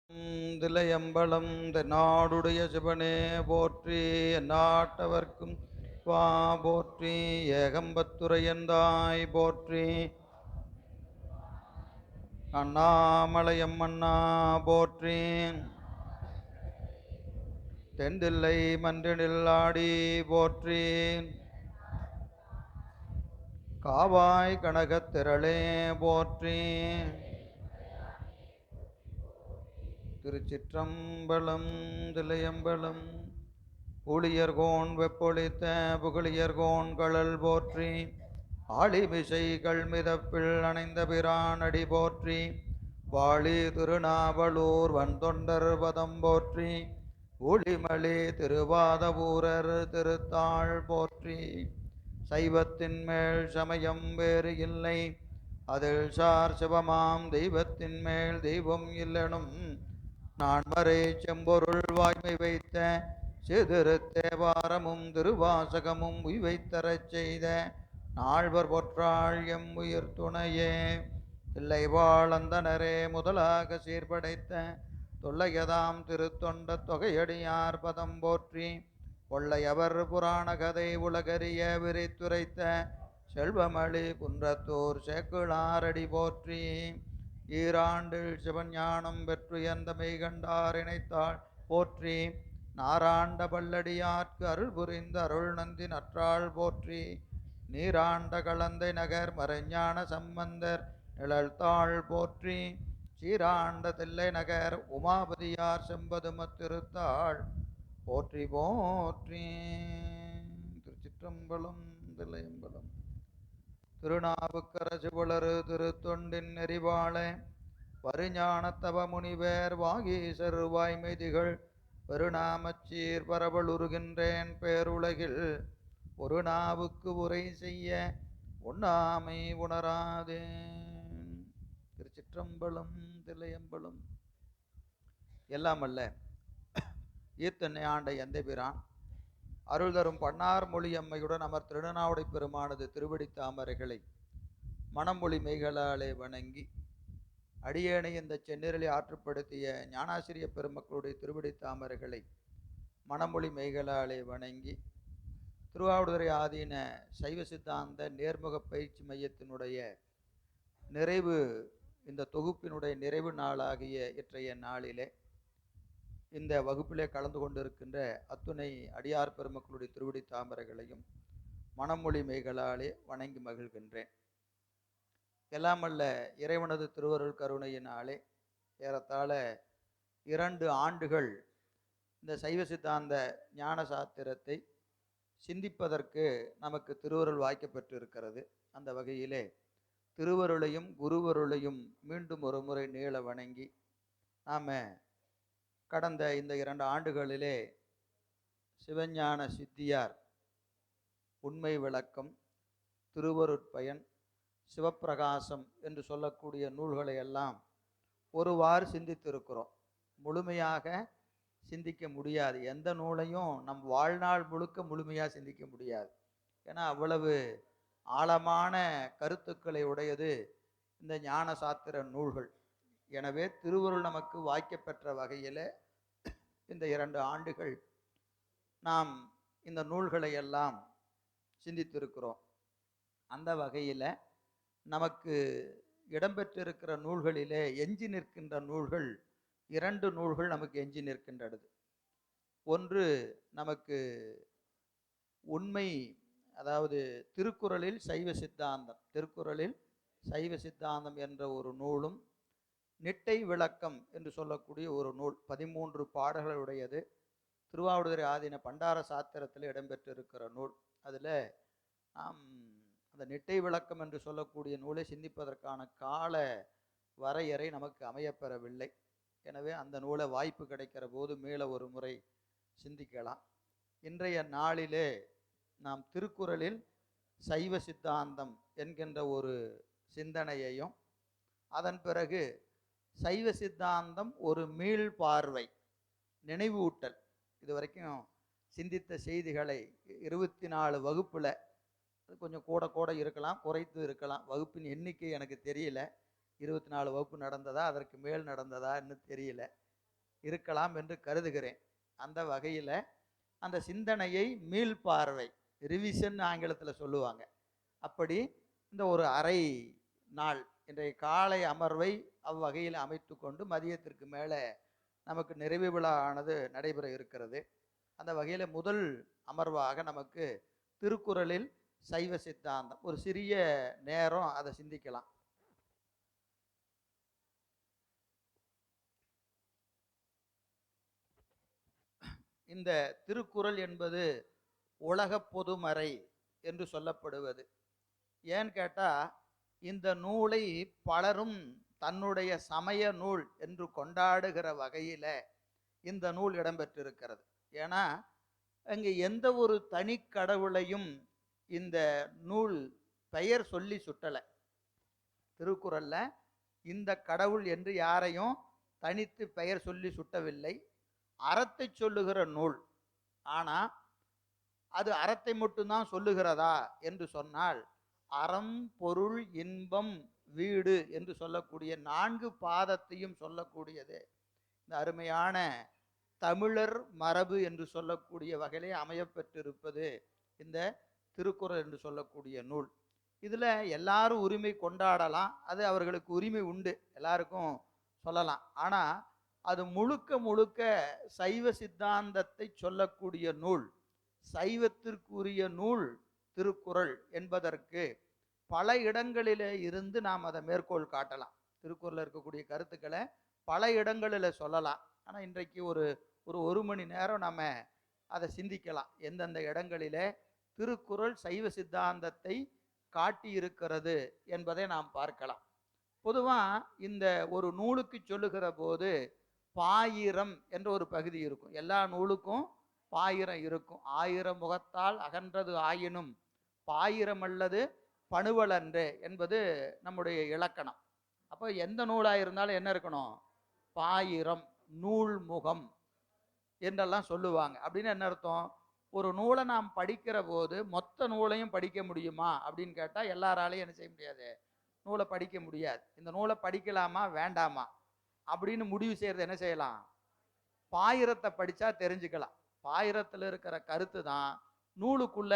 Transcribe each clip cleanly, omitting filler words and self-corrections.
தில்லையம்பலம் தென்னாடுடைய சிவனே போற்றி, எந்நாட்டவர்க்கும் வா போற்றி, ஏகம்பத்துரையந்தாய் போற்றி, அண்ணாமலையம்மண்ணா போற்றி, தென்தில்லை மன்றினில் ஆடி போற்றி, காவாய் கனகத்திரளே போற்றி. திருச்சிற்றம்பலம். தில்லையம்பலம் ஊழியர்கோன் வெப்பொழித்த புகழியர்கோன் கழல் போற்றி, ஆழிமிசைகள் மிதப்பில் அணைந்த பிரானடி போற்றி, வாழி திருநாவலூர் வன்தொண்டர் பதம் போற்றி, ஊழிமலி திருவாதவூரர் திருத்தாள் போற்றி. சைவத்தின் மேல் சமயம் வேறு இல்லை, அதில் சார் சிவமாம் தெய்வத்தின் மேல் தெய்வம் இல்லெனும் நான்மறை செம்பொருள் வாய்மை வைத்த சிதிருத்தேவாரமும் திருவாசகமும் உய்வைத்தரச் செய்த நால்வர் பொற்றாள் எம் உயிர் துணையே. தில்லைவாழ் அந்தணரே முதலாக சீர்படைத்த தொல்லையதாம் திருத்தொண்ட தொகையடியார் பதம் போற்றி, கொள்ளையவர் புராண கதை உலகறிய விரித்துரைத்த செல்வமளி குன்றத்தூர் சேக்குளாரடி போற்றி. ஈராண்டில் சிவஞானம் பெற்று எந்த மெய்கண்டார் இணைத்தாள் போற்றி, நாராண்ட பல்லடியார்க்கு அருள் புரிந்த அருள் நந்தி நற்றாள் போற்றி, நீராண்ட கலந்தை நகர் மறைஞான சம்பந்தர் நிழல்தாள் போற்றி, சீராண்ட தில்லை நகர் உமாபதியார் செம்பதுமத் திருத்தாள் போற்றி போற்றி. திருச்சிற்றம்பலம். தில்லையம்பலம். திருநாவுக்கரசு புலரு திருத்தொண்டின் நெறிவாழ பரிஞானத்தவ முனிவர் வாகீசர் வாய்மை திகழ் பெருநாமச்சீர் பரவலுருகின்றேன் பேருலகில், ஒரு நாவுக்கு உரை செய்ய உண்ணாமை உணராதே. திருச்சிற்றம்பலம். தில்லையம்பலம். எல்லாம் அல்ல ஈத்தன்னை ஆண்ட எந்தை பிரான் அருள் தரும் பன்னார் மொழி அம்மையுடன் அமர் திருநாவுடை பெருமானது திருவடி தாமரைகளை மணமொழி மெய்களாலே வணங்கி, அடியேனை இந்த செந்நிரலை ஆற்றுப்படுத்திய ஞானாசிரிய பெருமக்களுடைய திருவடி தாமரைகளை மணமொழி மெய்களாலே வணங்கி, திருவாவடுதுறை ஆதீன சைவ சித்தாந்த நேர்முக பயிற்சி மையத்தினுடைய நிறைவு, இந்த தொகுப்பினுடைய நிறைவு நாளாகிய இன்றைய நாளிலே இந்த வகுப்பிலே கலந்து கொண்டிருக்கின்ற அத்துணை அடியார் பெருமக்களுடைய திருவடி தாமரைகளையும் மணமொழி மெய்களாலே வணங்கி மகிழ்கின்றேன். எல்லாமல்ல இறைவனது திருவருள் கருணையினாலே ஏறத்தாழ 2 ஆண்டுகள் இந்த சைவ சித்தாந்த ஞான சாத்திரத்தை சிந்திப்பதற்கு நமக்கு திருவருள் வாய்க்கப்பட்டிருக்கிறது. அந்த வகையிலே திருவருளையும் குருவருளையும் மீண்டும் ஒரு முறை நீள வணங்கி, நாம் கடந்த இந்த 2 ஆண்டுகளிலே சிவஞான சித்தியார், உண்மை விளக்கம், திருவருட்பயன், சிவப்பிரகாசம் என்று சொல்லக்கூடிய நூல்களை எல்லாம் ஒருவாறு சிந்தித்திருக்கிறோம். முழுமையாக சிந்திக்க முடியாது, எந்த நூலையும் நம் வாழ்நாள் முழுக்க முழுமையாக சிந்திக்க முடியாது. ஏன்னா அவ்வளவு ஆழமான கருத்துக்களை உடையது இந்த ஞான சாத்திர நூல்கள். எனவே திருவருள் நமக்கு வாய்க்கப்பெற்ற வகையில் இந்த 2 ஆண்டுகள் நாம் இந்த நூல்களை எல்லாம் சிந்தித்திருக்கிறோம். அந்த வகையில் நமக்கு இடம்பெற்றிருக்கிற நூல்களிலே எஞ்சி நிற்கின்ற நூல்கள் 2 நூல்கள் நமக்கு எஞ்சி நிற்கின்றது. ஒன்று நமக்கு உண்மை, அதாவது திருக்குறளில் சைவ சித்தாந்தம், திருக்குறளில் சைவ சித்தாந்தம் என்ற ஒரு நூலும், நிட்டை விளக்கம் என்று சொல்லக்கூடிய ஒரு நூல் 13 பாடல்களுடையது, திருவாவடுதுறை ஆதீன பண்டார சாத்திரத்தில் இடம்பெற்றிருக்கிற நூல். அதில் நாம் அந்த நிட்டை விளக்கம் என்று சொல்லக்கூடிய நூலை சிந்திப்பதற்கான கால வரையறை நமக்கு அமையப்பெறவில்லை. எனவே அந்த நூலை வாய்ப்பு கிடைக்கிற போது மேல ஒரு முறை சிந்திக்கலாம். இன்றைய நாளிலே நாம் திருக்குறளில் சைவ சித்தாந்தம் என்கின்ற ஒரு சிந்தனையையும், அதன் பிறகு சைவ சித்தாந்தம் ஒரு மீள் பார்வை, நினைவூட்டல், இதுவரைக்கும் சிந்தித்த செய்திகளை 24 வகுப்பில், அது கொஞ்சம் கூட இருக்கலாம், குறைத்து இருக்கலாம், வகுப்பின் எண்ணிக்கை எனக்கு தெரியல, 24 வகுப்பு நடந்ததா அதற்கு மேல் நடந்ததா இன்னும் தெரியல. இருக்கலாம் என்று கருதுகிறேன். அந்த வகையில் அந்த சிந்தனையை மீள்பார்வை, ரிவிஷன் ஆங்கிலத்தில் சொல்லுவாங்க. அப்படி இந்த ஒரு அரை நாள் இன்றைய காலை அமர்வை அவ்வகையில் அமைத்து கொண்டு மதியத்திற்கு மேலே நமக்கு நிறைவு விழா ஆனது நடைபெற இருக்கிறது. அந்த வகையில் முதல் அமர்வாக நமக்கு திருக்குறளில் சைவ சித்தாந்தம் ஒரு சிறிய நேரம் அதை சிந்திக்கலாம். இந்த திருக்குறள் என்பது உலக பொதுமறை என்று சொல்லப்படுவது. ஏன்னு கேட்டால் இந்த நூலை பலரும் தன்னுடைய சமய நூல் என்று கொண்டாடுகிற வகையில் இந்த நூல் இடம்பெற்றிருக்கிறது. ஏன்னா அங்கே எந்த ஒரு தனி கடவுளையும் இந்த நூல் பெயர் சொல்லி சுட்டலை. திருக்குறளில் இந்த கடவுள் என்று யாரையும் தனித்து பெயர் சொல்லி சுட்டவில்லை. அறத்தை சொல்லுகிற நூல். ஆனால் அது அறத்தை மட்டும்தான் சொல்லுகிறதா என்று சொன்னால், அறம், பொருள், இன்பம், வீடு என்று சொல்லக்கூடிய 4 பாதத்தையும் சொல்லக்கூடியது இந்த அருமையான தமிழர் மரபு என்று சொல்லக்கூடிய வகையிலே அமையப்பெற்றிருப்பது இந்த திருக்குறள் என்று சொல்லக்கூடிய நூல். இதில் எல்லாரும் உரிமை கொண்டாடலாம், அது அவர்களுக்கு உரிமை உண்டு, எல்லாருக்கும் சொல்லலாம். ஆனால் அது முழுக்க முழுக்க சைவ சித்தாந்தத்தை சொல்லக்கூடிய நூல், சைவத்திற்குரிய நூல் திருக்குறள் என்பதற்கு பல இடங்களில் இருந்து நாம் அதை மேற்கோள் காட்டலாம். திருக்குறளில் இருக்கக்கூடிய கருத்துக்களை பல இடங்களில் சொல்லலாம். ஆனால் இன்றைக்கு ஒரு மணி நேரம் நம்ம அதை சிந்திக்கலாம். எந்தெந்த இடங்களிலே திருக்குறள் சைவ சித்தாந்தத்தை காட்டியிருக்கிறது என்பதை நாம் பார்க்கலாம். பொதுவாக இந்த ஒரு நூலுக்கு சொல்லுகிற போது பாயிரம் என்ற ஒரு பகுதி இருக்கும். எல்லா நூலுக்கும் பாயிரம் இருக்கும். 1000 முகத்தால் அகன்றது ஆயினும் பாயிரம் அல்லது பணுவலன்று என்பது நம்முடைய இலக்கணம். அப்போ எந்த நூலாக இருந்தாலும் என்ன இருக்கணும்? பாயிரம், நூல் முகம் என்றெல்லாம் சொல்லுவாங்க. அப்படின்னு என்ன அர்த்தம்? ஒரு நூலை நாம் படிக்கிற போது மொத்த நூலையும் படிக்க முடியுமா அப்படின்னு கேட்டால் எல்லாராலையும் என்ன செய்ய முடியாது, நூலை படிக்க முடியாது. இந்த நூலை படிக்கலாமா வேண்டாமா அப்படின்னு முடிவு செய்கிறது என்ன செய்யலாம்? பாயிரத்தை படித்தா தெரிஞ்சுக்கலாம். பாயிரத்தில் இருக்கிற கருத்து தான் நூலுக்குள்ள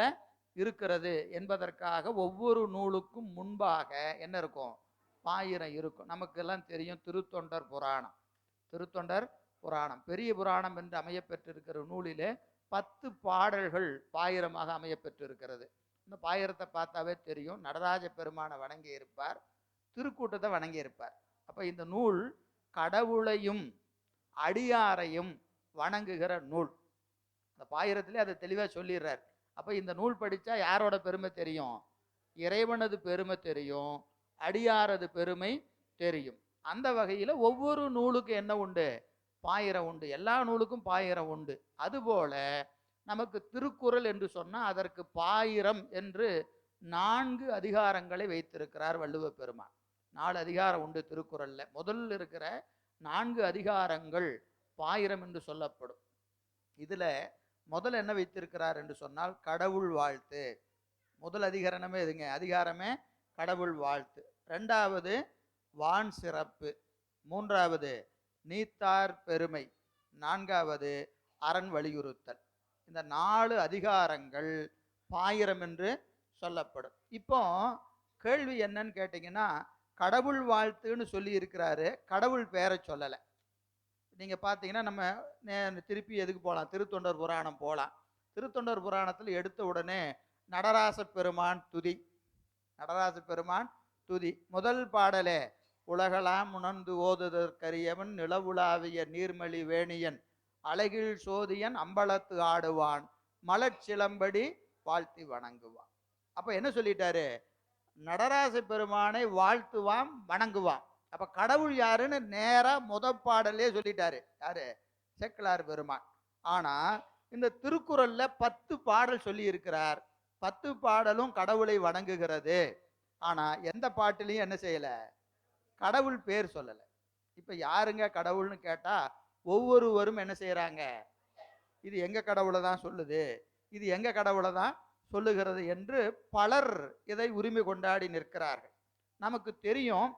இருக்கிறது என்பதற்காக ஒவ்வொரு நூலுக்கும் முன்பாக என்ன இருக்கும்? பாயிரம் இருக்கும். நமக்கெல்லாம் தெரியும் திருத்தொண்டர் புராணம். திருத்தொண்டர் புராணம் பெரிய புராணம் என்று அமையப்பெற்றிருக்கிற நூலிலே 10 பாடல்கள் பாயிரமாக அமையப்பெற்றிருக்கிறது. இந்த பாயிரத்தை பார்த்தாவே தெரியும், நடராஜ பெருமானை வணங்கி இருப்பார், திருக்கூட்டத்தை வணங்கி இருப்பார். அப்போ இந்த நூல் கடவுளையும் அடியாரையும் வணங்குகிற நூல். அந்த பாயிரத்திலே அதை தெளிவாக சொல்லிடுறார். அப்போ இந்த நூல் படித்தா யாரோட பெருமை தெரியும்? இறைவனது பெருமை தெரியும், அடியாரது பெருமை தெரியும். அந்த வகையில் ஒவ்வொரு நூலுக்கு என்ன உண்டு? பாயிரம் உண்டு. எல்லா நூலுக்கும் பாயிரம் உண்டு. அதுபோல நமக்கு திருக்குறள் என்று சொன்னால் அதற்கு பாயிரம் என்று 4 அதிகாரங்களை வைத்திருக்கிறார் வள்ளுவ பெருமான். 4 அதிகாரம் உண்டு திருக்குறளில். முதல்ல இருக்கிற 4 அதிகாரங்கள் பாயிரம் என்று சொல்லப்படும். இதில் முதல்ல என்ன வைத்திருக்கிறார் என்று சொன்னால் கடவுள் வாழ்த்து. முதல் அதிகாரமே இதுங்க, அதிகாரமே கடவுள் வாழ்த்து. 2வது வான் சிறப்பு, 3வது நீத்தார் பெருமை, 4வது அரண் வலியுறுத்தல். இந்த 4 அதிகாரங்கள் பாயிரம் என்று சொல்லப்படும். இப்போ கேள்வி என்னன்னு கேட்டிங்கன்னா, கடவுள் வாழ்த்துன்னு சொல்லி இருக்கிறாரு, கடவுள் பேரை சொல்லலை. நீங்கள் பார்த்தீங்கன்னா நம்ம திருப்பி எதுக்கு போகலாம்? திருத்தொண்டர் புராணம் போகலாம். திருத்தொண்டர் புராணத்தில் எடுத்த உடனே நடராச பெருமான் துதி, நடராச பெருமான் துதி. முதல் பாடலே உலகலாம் உணர்ந்து ஓதுதற்கரியவன் நிலவுலாவிய நீர்மலி வேணியன் அழகில் சோதியன் அம்பலத்து ஆடுவான் மலர்ச்சிலம்படி வாழ்த்தி வணங்குவான். அப்போ என்ன சொல்லிட்டாரு? நடராச பெருமானை வாழ்த்துவான், வணங்குவான். அப்போ கடவுள் யாருன்னு நேராக முதல் பாடலே சொல்லிட்டாரு. யாரு? சேக்கிழார் பெருமான். ஆனால் இந்த திருக்குறளில் 10 பாடல் சொல்லி இருக்கிறார். 10 பாடலும் கடவுளை வணங்குகிறது. ஆனால் எந்த பாட்டிலையும் என்ன செய்யலை? கடவுள் பேர் சொல்லலை. இப்போ யாருங்க கடவுள்னு கேட்டால் ஒவ்வொருவரும் என்ன செய்கிறாங்க? இது எங்கள் கடவுளை தான் சொல்லுது, இது எங்கள் கடவுளை தான் சொல்லுகிறது என்று பலர் இதை உரிமை கொண்டாடி நிற்கிறார்கள். நமக்கு தெரியும்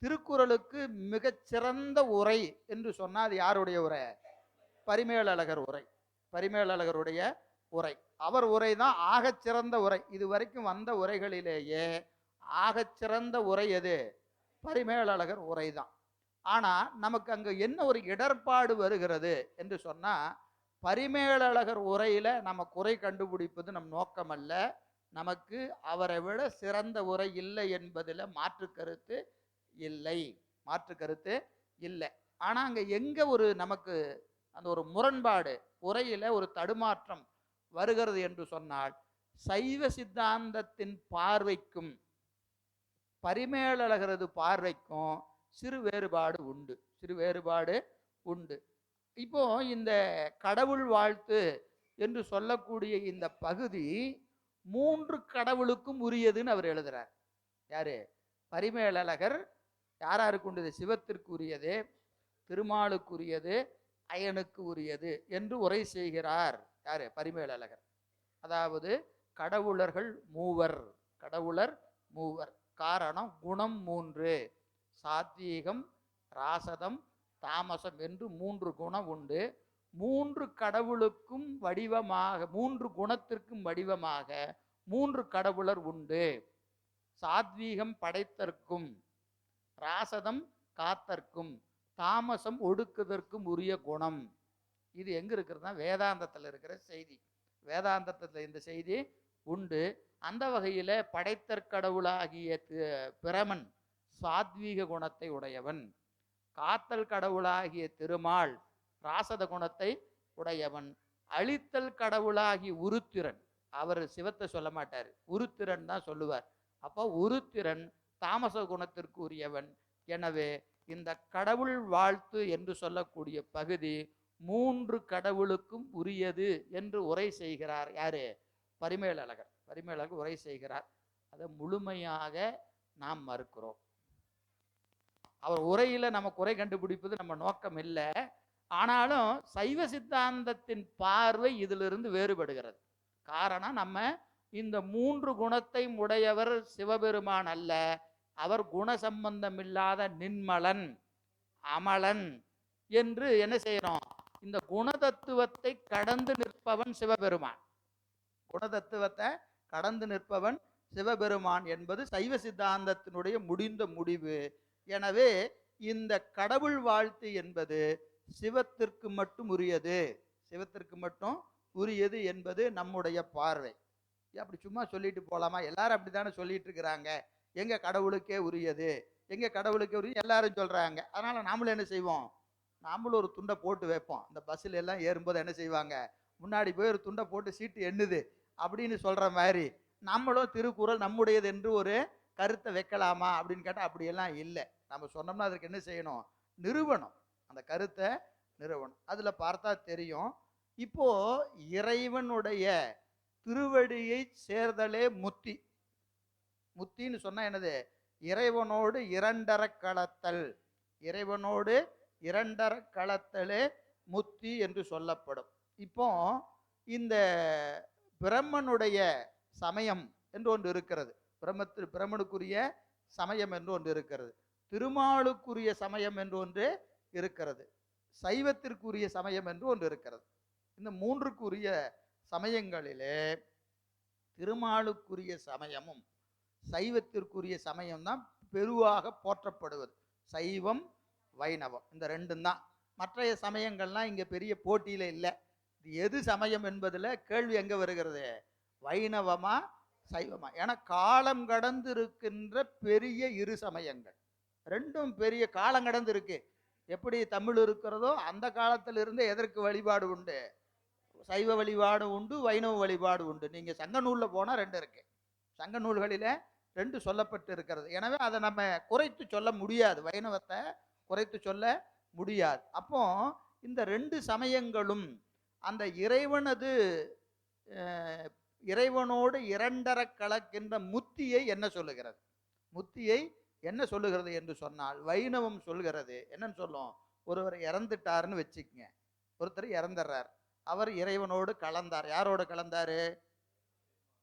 திருக்குறளுக்கு மிகச்சிறந்த உரை என்று சொன்னால் அது யாருடைய உரை? பரிமேலழகர் உரை. பரிமேலழகருடைய உரை. அவர் உரை தான் ஆகச்சிறந்த உரை. இதுவரைக்கும் வந்த உரைகளிலேயே ஆகச்சிறந்த உரை எது? பரிமேலழகர் உரை தான். ஆனா நமக்கு அங்க என்ன ஒரு இடர்பாடு வருகிறது என்று சொன்னா, பரிமேலழகர் உரையில நம்ம குறை கண்டுபிடிப்பது நம் நோக்கம் அல்ல. நமக்கு அவரை விட சிறந்த உரை இல்லை என்பதில் மாற்று கருத்து இல்லை. மாற்று கருத்து இல்லை. ஆனா அங்க எங்க ஒரு நமக்கு அந்த ஒரு முரண்பாடு, உரையில ஒரு தடுமாற்றம் வருகிறது என்று சொன்னால், சைவ சித்தாந்தத்தின் பார்வைக்கும் பரிமேலழகரது பார்வைக்கும் சிறு வேறுபாடு உண்டு. சிறு வேறுபாடு உண்டு. இப்போ இந்த கடவுள் வாழ்த்து என்று சொல்லக்கூடிய இந்த பகுதி 3 கடவுளுக்கும் உரியதுன்னு அவர் எழுதுறார். யாரு? பரிமேலழகர். யாராருக்கு உண்டு? சிவத்திற்கு உரியது, திருமாலுக்குரியது, அயனுக்கு உரியது என்று உரை செய்கிறார். யாரு? பரிமேலழகர். அதாவது கடவுளர்கள் மூவர். கடவுளர் மூவர். காரணம் குணம் 3: சாத்வீகம், ராசதம், தாமசம் என்று 3 குணம் உண்டு. 3 கடவுளுக்கும் வடிவமாக, 3 குணத்திற்கும் வடிவமாக 3 கடவுளர் உண்டு. சாத்வீகம் படைத்தற்கும், ராசதம் காத்தற்கும், தாமசம் ஒடுக்குதற்கும் உரிய குணம். இது எங்க இருக்கிறதுனா வேதாந்தத்தில் இருக்கிற செய்தி. வேதாந்தத்தில் இந்த செய்தி உண்டு. அந்த வகையில் படைத்தற்கடவுளாகிய பிரமன் சாத்வீக குணத்தை உடையவன். காத்தல் கடவுளாகிய திருமால் ராசத குணத்தை உடையவன். அழித்தல் கடவுளாகிய உருத்திரன், அவர் சிவத்தை சொல்ல மாட்டார், உருத்திரன் தான் சொல்லுவார். அப்போ உருத்திரன் தாமச குணத்திற்கு உரியவன். எனவே இந்த கடவுள் வாழ்த்து என்று சொல்லக்கூடிய பகுதி 3 கடவுளுக்கும் உரியது என்று உரை செய்கிறார். யாரு? பரிமேலழகர். பரிமேலழகர் உரை செய்கிறார். அதை முழுமையாக நாம் மறுக்கிறோம். அவர் உரையில நம்ம குறை கண்டுபிடிப்பது நம்ம நோக்கம் இல்லை. ஆனாலும் சைவ சித்தாந்தத்தின் பார்வை இதிலிருந்து வேறுபடுகிறது. காரணம், நம்ம இந்த 3 குணத்தை உடையவர் சிவபெருமான் அல்ல. அவர் குண சம்பந்தம் இல்லாத நின்மலன், அமலன் என்று என்ன செய்யறோம்? இந்த குணதத்துவத்தை கடந்து நிற்பவன் சிவபெருமான். குணதத்துவத்தை கடந்து நிற்பவன் சிவபெருமான் என்பது சைவ சித்தாந்தத்தினுடைய முடிந்த முடிவு. எனவே இந்த கடவுள் வாழ்த்து என்பது சிவத்திற்கு மட்டும் உரியது. சிவத்திற்கு மட்டும் உரியது என்பது நம்முடைய பார்வை. அப்படி சும்மா சொல்லிட்டு போலாமா? எல்லாரும் அப்படித்தானே சொல்லிட்டு இருக்கிறாங்க. எங்க கடவுளுக்கே உரியது, எங்க கடவுளுக்கே உரியது எல்லாரும் சொல்றாங்க. அதனால நாமளும் என்ன செய்வோம்? நாமளும் ஒரு துண்டை போட்டு வைப்போம். இந்த பஸ்ஸில் எல்லாம் ஏறும்போது என்ன செய்வாங்க? முன்னாடி போய் ஒரு துண்டை போட்டு சீட்டு எண்ணுது அப்படின்னு சொல்ற மாதிரி நம்மளும் திருக்குறள் நம்முடையது என்று ஒரு கருத்தை வைக்கலாமா அப்படின்னு கேட்டால் அப்படியெல்லாம் இல்லை. நம்ம சொன்னோம்னா அதற்கு என்ன செய்யணும்? நிறுவனம். அந்த கருத்தை நிறுவனம். அதுல பார்த்தா தெரியும். இப்போ இறைவனுடைய திருவடியை சேர்தலே முத்தி. முத்தின்னு சொன்னா என்னது? இறைவனோடு இரண்டர கலத்தல். இறைவனோடு இரண்டர கலத்தலே முத்தி என்று சொல்லப்படும். இப்போ இந்த பிரம்மனுடைய சமயம் என்று ஒன்று இருக்கிறது. பிரம்மனுக்குரிய சமயம் என்று ஒன்று இருக்கிறது. திருமாலுக்குரிய சமயம் என்று ஒன்று இருக்கிறது. சைவத்திற்குரிய சமயம் என்று ஒன்று இருக்கிறது. இந்த 3க்குரிய சமயங்களிலே திருமாலுக்குரிய சமயமும் சைவத்திற்குரிய சமயம் தான் பெருவாக போற்றப்படுவது. சைவம், வைணவம் இந்த 2 தான். மற்ற சமயங்கள்லாம் இங்க பெரிய போட்டியில இல்லை. இது எது சமயம் என்பதில் கேள்வி எங்க வருகிறது? வைணவமா சைவமா? ஏன்னா காலம் கடந்து இருக்கின்ற பெரிய 2 சமயங்கள். 2ம் பெரிய காலம் கடந்து இருக்கு. எப்படி தமிழ் இருக்கிறதோ அந்த காலத்திலிருந்து எதற்கு வழிபாடு உண்டு? சைவ வழிபாடு உண்டு, வைணவ வழிபாடு உண்டு. நீங்க சங்க நூல்ல போனா 2 இருக்கு. சங்க நூல்களில 2 சொல்லப்பட்டு இருக்கிறது. எனவே அதை நம்ம குறைத்து சொல்ல முடியாது. வைணவத்தை குறைத்து சொல்ல முடியாது. அப்போ இந்த 2 சமயங்களும் அந்த இறைவனோடு இரண்டர கலக்கின்ற முத்தியை என்ன சொல்லுகிறது? முத்தியை என்ன சொல்லுகிறது என்று சொன்னால், வைணவம் சொல்கிறது என்னன்னு சொல்லும்? ஒருவர் இறந்துட்டாருன்னு வச்சுக்கங்க. ஒருத்தர் இறந்துடுறார். அவர் இறைவனோடு கலந்தார். யாரோடு கலந்தாரு?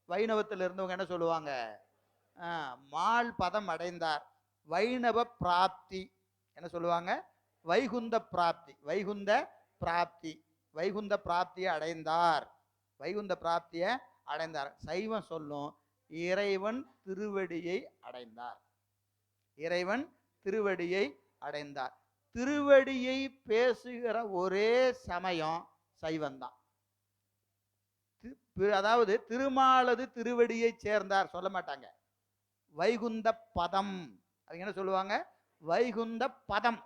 வைணவத்தில் இருந்தவங்க என்ன சொல்லுவாங்க? மால் பதம் அடைந்தார். வைணவ பிராப்தி என்ன சொல்லுவாங்க? வைகுந்த பிராப்தி. வைகுந்த பிராப்தி. வைகுந்த பிராப்தியை அடைந்தார். வைகுந்த பிராப்தியை அடைந்தார். சைவம் சொல்லும் இறைவன் திருவடியை அடைந்தார். இறைவன் திருவடியை அடைந்தார். திருவடியை பேசுகிற ஒரே சமயம் சைவந்தான். அதாவது திருமாலது திருவடியை சேர்ந்தார் சொல்ல மாட்டாங்க. வைகுந்த பதம், அவங்க என்ன சொல்லுவாங்க? வைகுந்த பதம்.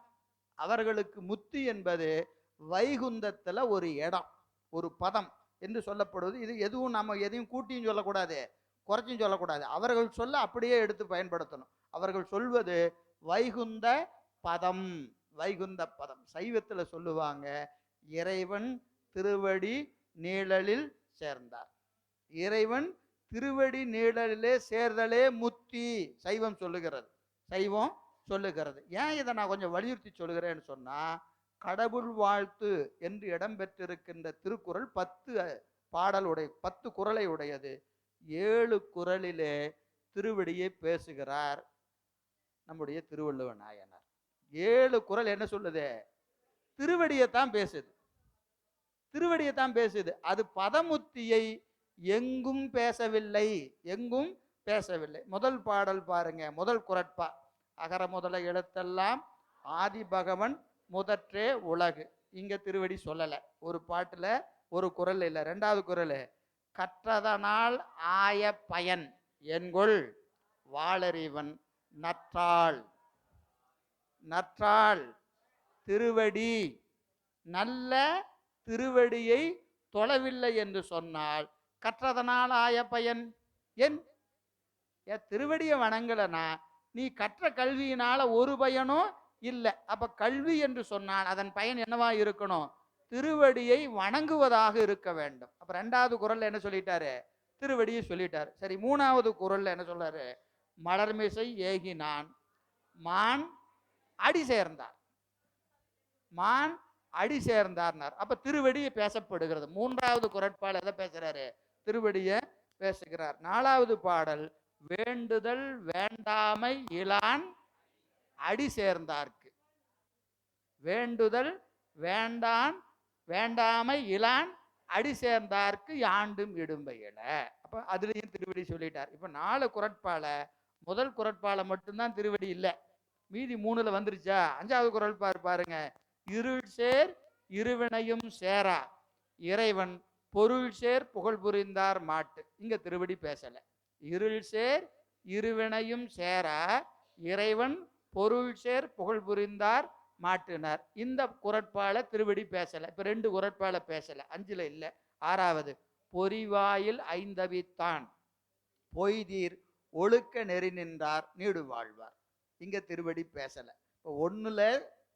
அவர்களுக்கு முத்தி என்பது வைகுந்தத்துல ஒரு இடம், ஒரு பதம் என்று சொல்லப்படுவது. இது எதுவும் நம்ம எதையும் கூட்டியும் சொல்லக்கூடாது, குறைச்சும் சொல்லக்கூடாது. அவர்கள் சொல்ல அப்படியே எடுத்து பயன்படுத்தணும். அவர்கள் சொல்வது வைகுந்த பதம். வைகுந்த பதம் சைவத்துல சொல்லுவாங்க இறைவன் திருவடி நீழலில் சேர்ந்தார். இறைவன் திருவடி நீழலிலே சேர்தலே முத்தி சைவம் சொல்லுகிறது. சைவம் சொல்லுகிறது. ஏன் இதை நான் கொஞ்சம் வலியுறுத்தி சொல்லுகிறேன்னு சொன்னா, கடவுள் வாழ்த்து என்று இடம்பெற்றிருக்கின்ற திருக்குறள் 10 பாடலுடைய 10 குறளை உடையது. 7 குறளிலே திருவடியை பேசுகிறார் நம்முடைய திருவள்ளுவ நாயனார். 7 குறள் என்ன சொல்லுது? திருவடியைத்தான் பேசுது. திருவடியைத்தான் பேசுது. அது பதமுத்தியை எங்கும் பேசவில்லை, எங்கும் பேசவில்லை. முதல் பாடல் பாருங்க, முதல் குறட்பா. அகர முதல எழுத்தெல்லாம் ஆதி பகவன் முதற்றே உலகு. இங்க திருவடி சொல்லல. ஒரு பாட்டுல ஒரு குறள் இல்லை. 2வது குறள், கற்றதனால் ஆய பயன் என்கொள் வாளறிவன் நற்றாள். நற்றாள் திருவடி. நல்ல திருவடியை தொழவில்லை என்று சொன்னால் கற்றதனால் ஆய பயன் என்? திருவடியை வணங்கலனா நீ கற்ற கல்வியினால ஒரு பயனும் இல்லை. அப்ப கல்வி என்று சொன்னால் அதன் பயன் என்னவா இருக்கணும்? திருவடியை வணங்குவதாக இருக்க வேண்டும். அப்ப 2வது குறள்ல என்ன சொல்லிட்டாரு? திருவடியை சொல்லிட்டாரு. சரி, 3வது குறள்ல என்ன சொல்றாரு? மலர்மிசை ஏகினான் மான் அடி சேர்ந்தார். மான் அடி சேர்ந்தார்னார். அப்ப திருவடி பேசப்படுகிறது. 3வது குறட்பால் எதை பேசுறாரு? திருவடியை பேசுகிறார். 4வது பாடல், வேண்டுதல் வேண்டாமை இலான் அடி சேர்ந்தார்க்கு. வேண்டுதல் வேண்டான் வேண்டாமை இலான் அடி சேர்ந்தார்க்கு யாண்டும் இடும்பையில. அப்ப அதுலயும் திருவடி சொல்லிட்டார். இப்ப 4 குறட்பால முதல் குறட்பால மட்டும்தான் திருவடி இல்லை, மீதி 3ல வந்துருச்சா? 5வது குறட்பார் பாருங்க, இருள் சேர் இருவினையும் சேரா இறைவன் பொருள் சேர் புகழ் புரிந்தார் மாட்டு. இங்க திருவடி பேசல. இருள் சேர் இருவினையும் சேரா இறைவன் பொருள் சேர் புகழ் புரிந்தார் மாட்டினார். இந்த குறட்பால திருவடி பேசல. இப்ப 2 குறட்பால பேசல, 5ல இல்ல. 6வது, பொறிவாயில் ஐந்தவித்தான் பொய்தீர் ஒழுக்க நெறி நின்றார் நீடு வாழ்வார். இங்க திருவடி பேசல. இப்போ 1ல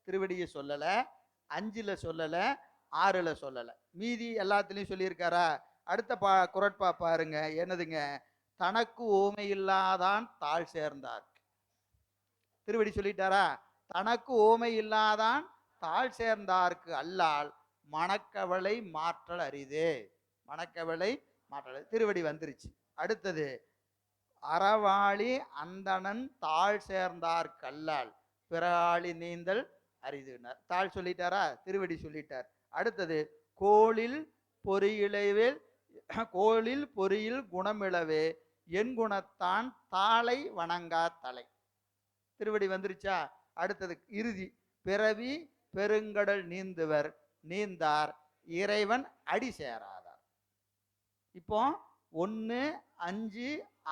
திருவடியை சொல்லல, 5ல சொல்லல, 6ல சொல்லல, மீதி எல்லாத்துலயும் சொல்லியிருக்காரா? அடுத்த குறட்பா பாருங்க, என்னதுங்க? தனக்கு ஓமை இல்லாதான் தாழ் சேர்ந்தார். திருவடி சொல்லிட்டாரா? தனக்கு ஓமை இல்லாதான் தாழ் சேர்ந்தார்க்கு அல்லால் மணக்கவலை மாற்றல் அரிதே. மணக்கவலை மாற்றல் திருவடி வந்துருச்சு. அடுத்தது, அறவாளி அந்தணன் தாழ் சேர்ந்தார் கல்லால் பிறாளி நீந்தல் அரிதுனார். தாழ் சொல்லிட்டாரா? திருவடி சொல்லிட்டார். அடுத்தது, கோளில் பொறியிலவேல் கோளில் பொறியில் குணமிழவே என் குணத்தான் தாளை வணங்கா தலை. திருவடி வந்துருச்சா? அடுத்தது இறுதி, பிறவி பெருங்கடல் நீந்துவர் நீந்தார் இறைவன் அடி சேராதார். இப்போ 1, 5,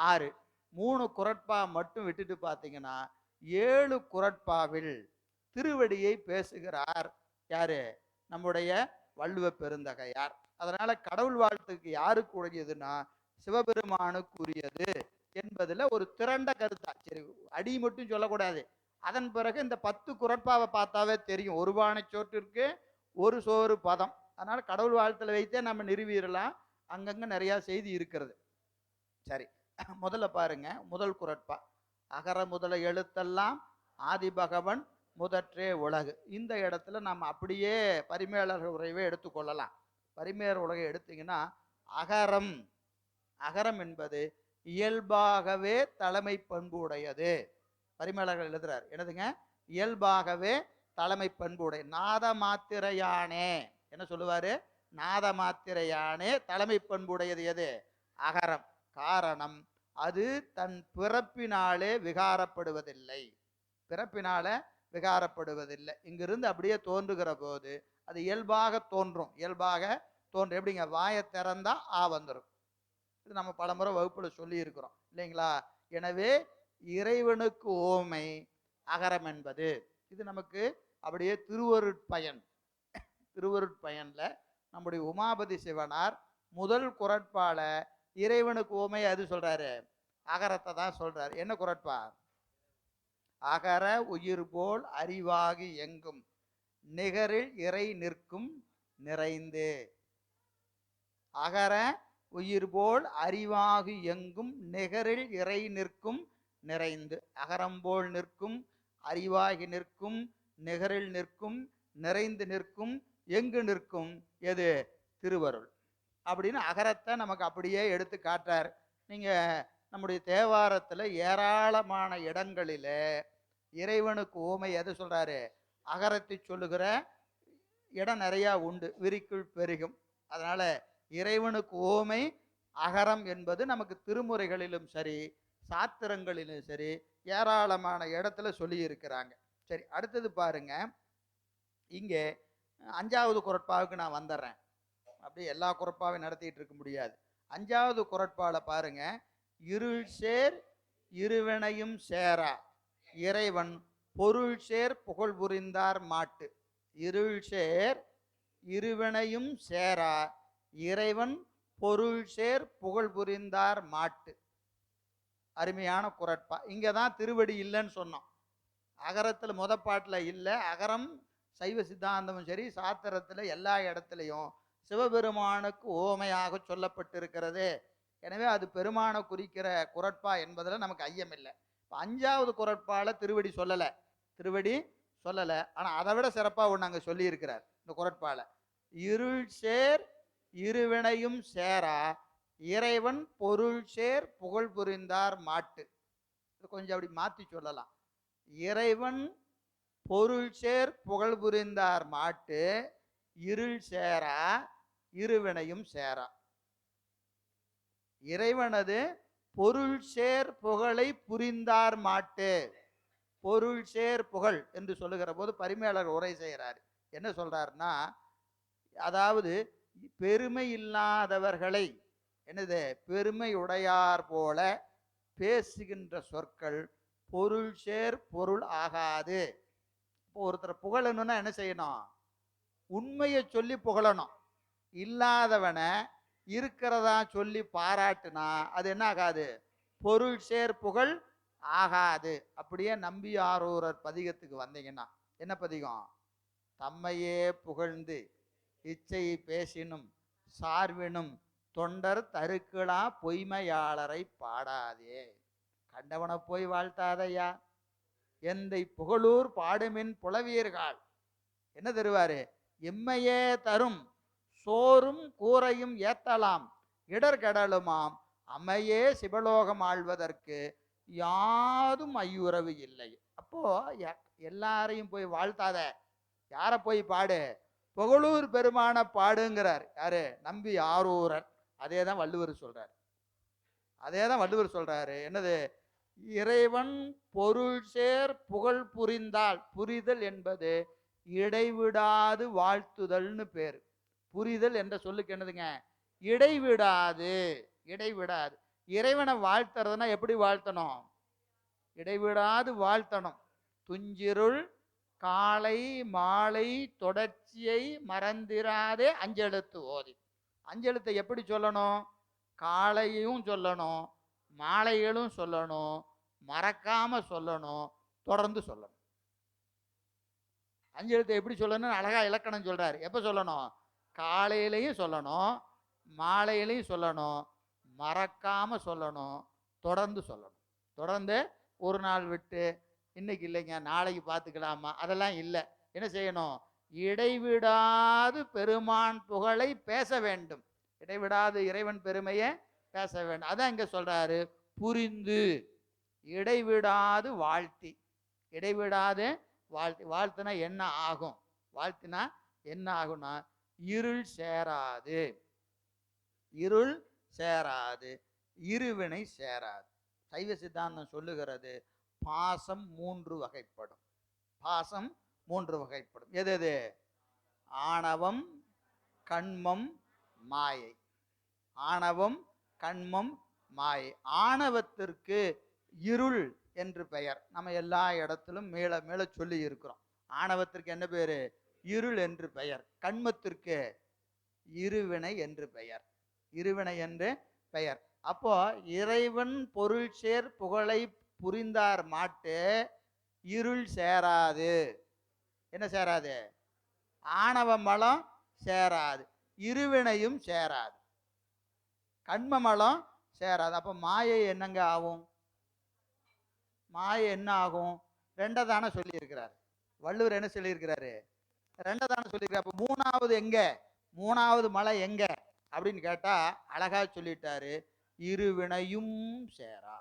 6 3 குறட்பா மட்டும் விட்டுட்டு பார்த்தீங்கன்னா 7 குறட்பாவில் திருவடியை பேசுகிறார் யாரு? நம்முடைய வள்ளுவ பெருந்தகையார். அதனால கடவுள் வாழ்த்துக்கு யாருக்கு உடையதுன்னா சிவபெருமானுக்குரியது என்பதுல ஒரு திரண்ட கருத்தா. சரி, அடி மட்டும் சொல்லக்கூடாது. அதன் பிறகு இந்த 10 குறட்பாவை பார்த்தாவே தெரியும், ஒரு பானை சோற்றிற்கு ஒரு சோறு பதம். அதனால கடவுள் வாழ்த்துல வைத்தே நம்ம நிறுவிடலாம். அங்கங்க நிறைய செய்தி இருக்கிறது. சரி, முதல்ல பாருங்க, முதல் குறட்பா. அகர முதல எழுத்தெல்லாம் ஆதி பகவன் முதற்றே உலகு. இந்த இடத்துல நம்ம அப்படியே பரிமேலர் உரையவே எடுத்துக்கொள்ளலாம். பரிமேலர் உலகை எடுத்தீங்கன்னா அகரம், அகரம் என்பது இயல்பாகவே தலைமை பண்பு உடையது. பரிமேலழகர் எழுதுறார். என்னதுங்க? இயல்பாகவே தலைமை பண்புடைய நாத மாத்திரையானே. என்ன சொல்லுவாரு? நாத மாத்திரையானே தலைமை பண்புடையது எது? அகரம். காரணம், அது தன் பிறப்பினாலே விகாரப்படுவதில்லை. பிறப்பினால விகாரப்படுவதில்லை. இங்கிருந்து அப்படியே தோன்றுகிற போது அது இயல்பாக தோன்றும். இயல்பாக தோன்றும். எப்படிங்க? வாயை திறந்தா ஆ வந்துடும். இது நம்ம பலமுறை வகுப்புல சொல்லி இருக்கிறோம் இல்லைங்களா? எனவே இறைவனுக்கு ஓமை அகரம் என்பது. இது நமக்கு அப்படியே திருவருட்பயன். திருவருட்பயன்ல நம்முடைய உமாபதி சிவனார் முதல் குறட்பால இறைவனுக்கு ஓமை அது சொல்றாரு, அகரத்தை தான் சொல்றாரு. என்ன குறட்பா? அகர உயிர் போல் அறிவாகி எங்கும் நிகரில் இறை நிற்கும் நிறைந்து. அகர உயிர் போல் அறிவாகி எங்கும் நிகரில் இறை நிற்கும் நிறைந்து. அகரம் போல் நிற்கும், அறிவாகி நிற்கும், நிகரில் நிற்கும், நிறைந்து நிற்கும். எங்கு நிற்கும்? எது? திருவருள். அப்படின்னு அகரத்தை நமக்கு அப்படியே எடுத்து காட்டுறார். நீங்க நம்முடைய தேவாரத்தில் ஏராளமான இடங்களில் இறைவனுக்கு ஓமை எது சொல்றாரு? அகரத்தை சொல்லுகிற இடம் நிறையா உண்டு. விரிக்குள் பெருகும். அதனால இறைவனுக்கு ஓமை அகரம் என்பது நமக்கு திருமுறைகளிலும் சரி சாத்திரங்களிலும் சரி ஏராளமான இடத்துல சொல்லி இருக்கிறாங்க. சரி, அடுத்தது பாருங்க. இங்கே 5வது குறட்பாவுக்கு நான் வந்துடுறேன். அப்படி எல்லா குறட்பாவையும் நடத்திட்டு இருக்க முடியாது. 5வது குறட்பால பாருங்க. இருள் சேர் இருவினையும் சேரா இறைவன் பொருள் சேர் புகழ் புரிந்தார் மாட்டு. இருள் சேர் இருவினையும் சேரா இறைவன் பொருள் சேர் புகழ் புரிந்தார் மாட்டு. அருமையான குறட்பா. இங்கே தான் திருவடி இல்லைன்னு சொன்னோம். அகரத்தில் முத பாட்டில் இல்லை. அகரம் சைவ சித்தாந்தமும் சரி சாத்திரத்தில் எல்லா இடத்துலையும் சிவபெருமானுக்கு ஓமையாக சொல்லப்பட்டிருக்கிறது. எனவே அது பெருமானை குறிக்கிற குறட்பா என்பதில் நமக்கு ஐயம் இல்லை. இப்போ 5வது குறட்பால திருவடி சொல்லலை. திருவடி சொல்லலை. ஆனால் அதை விட சிறப்பாக ஒன்று அங்கே சொல்லியிருக்கிறார் இந்த குறட்பால. இருள் சேர் இருவினையும் சேரா இறைவன் பொருள் சேர் புகழ் புரிந்தார் மாட்டு. இது கொஞ்சம் அப்படி மாற்றி சொல்லலாம். இறைவன் பொருள் சேர் புகழ் புரிந்தார் மாட்டு. இருள் சேரா இருவினையும் சேரா. இறைவனது பொருள் சேர் புகழை புரிந்தார் மாட்டு. பொருள் சேர் புகழ் என்று சொல்லுகிற போது பரிமேலர் உரை செய்கிறார். என்ன சொல்றாருன்னா, அதாவது பெருமை இல்லாதவர்களை என்னது பெருமையுடையார் போல பேசுகின்ற சொற்கள் பொருள் சேர் பொருள் ஆகாது. இப்போ ஒருத்தர் புகழணும்னா என்ன செய்யணும்? உண்மையை சொல்லி புகழணும். இல்லாதவனை இருக்கிறதா சொல்லி பாராட்டுனா அது என்ன ஆகாது? பொருள் சேர் புகழ் ஆகாது. அப்படியே நம்பி ஆரூரர் பதிகத்துக்கு வந்தீங்கன்னா என்ன பதிகம்? தம்மையே புகழ்ந்து இச்சை பேசினும் சார்வினும் தொண்டர் தருக்களா பொய்மையாளரை பாடாதே. கண்டவனை போய் வாழ்த்தாதையா. எந்தை புகழூர் பாடுமின் புலவீர்கள். என்ன தருவாரு? எம்மையே தரும் சோறும் கூரையும் ஏத்தலாம் இடர்கடலுமாம் அம்மையே சிவலோகம் ஆழ்வதற்கு யாதும் ஐயுறவு இல்லை. அப்போ எல்லாரையும் போய் வாழ்த்தாத. யாரை போய் பாடு? புகழூர் பெருமான பாடுங்கிறார். யாரு? நம்பி ஆரூரர். அதே தான் வள்ளுவர் சொல்றார். அதே தான் வள்ளுவர் சொல்றாரு. என்னது? இறைவன் பொருள் சேர் புகழ் புரிந்தால், புரிதல் என்பது இடைவிடாது வாழ்த்துதல்னு பேர். புரிதல் என்ற சொல்லுக்கு என்னதுங்க? இடைவிடாது. இடைவிடாது. இறைவனை வாழ்த்துறதுன்னா எப்படி வாழ்த்தணும்? இடைவிடாது வாழ்த்தணும். துஞ்சிருள் காலை மாலை தொடர்ச்சியை மறந்திராதே அஞ்செழுத்து ஓதி. அஞ்செழுத்தை எப்படி சொல்லணும்? காலையும் சொல்லணும், மாலைகளும் சொல்லணும், மறக்காம சொல்லணும், தொடர்ந்து சொல்லணும். அஞ்செழுத்தை எப்படி சொல்லணும்? அழகா இலக்கணம் சொல்றாரு. எப்ப சொல்லணும்? காலையிலையும் சொல்லணும், மாலையிலையும் சொல்லணும், மறக்காம சொல்லணும், தொடர்ந்து சொல்லணும். தொடர்ந்து ஒரு நாள் விட்டு இன்னைக்கு இல்லைங்க நாளைக்கு பார்த்துக்கலாமா அதெல்லாம் இல்லை. என்ன செய்யணும்? இடைவிடாது பெருமான் புகழை பேச வேண்டும். இடைவிடாது இறைவன் பெருமையை பேச வேண்டும். அதான் இங்க சொல்றாரு புரிந்து. இடைவிடாது வாழ்த்தி. இடைவிடாது வாழ்த்தி. வாழ்த்துனா என்ன ஆகும்? வாழ்த்தினா என்ன ஆகும்னா இருள் சேராது. இருள் சேராது, இருவினை சேராது. சைவ சித்தாந்தம் சொல்லுகிறது பாசம் 3 வகைப்படும். பாசம் 3 வகைப்படும். எது எது? ஆணவம், கண்மம், மாயை. ஆணவம், கண்மம், மாயை. ஆணவத்திற்கு இருள் என்று பெயர். நம்ம எல்லா இடத்திலும் மேல மேல சொல்லி இருக்கிறோம். ஆணவத்திற்கு என்ன பேரு? இருள் என்று பெயர். கண்மத்திற்கு இருவினை என்று பெயர். இருவினை என்று பெயர். அப்போ இறைவன் பொருள் சேர் புகழை புரிந்தார் மாட்டு இருள் சேராது. என்ன சேராது? ஆணவ மலம் சேராது, இருவினையும் சேராது, கண்ம மலம் சேராது. அப்ப மாயை என்னங்க ஆகும்? மாயை என்ன ஆகும்? ரெண்டை தானே சொல்லி இருக்கிறார் வள்ளுவர். என்ன சொல்லி இருக்கிறாரு? ரெண்டை தானே சொல்லியிருக்காரு. அப்ப மூணாவது எங்க? மூணாவது மலை எங்க அப்படின்னு கேட்டா அழகா சொல்லிட்டாரு, இருவினையும் சேரா.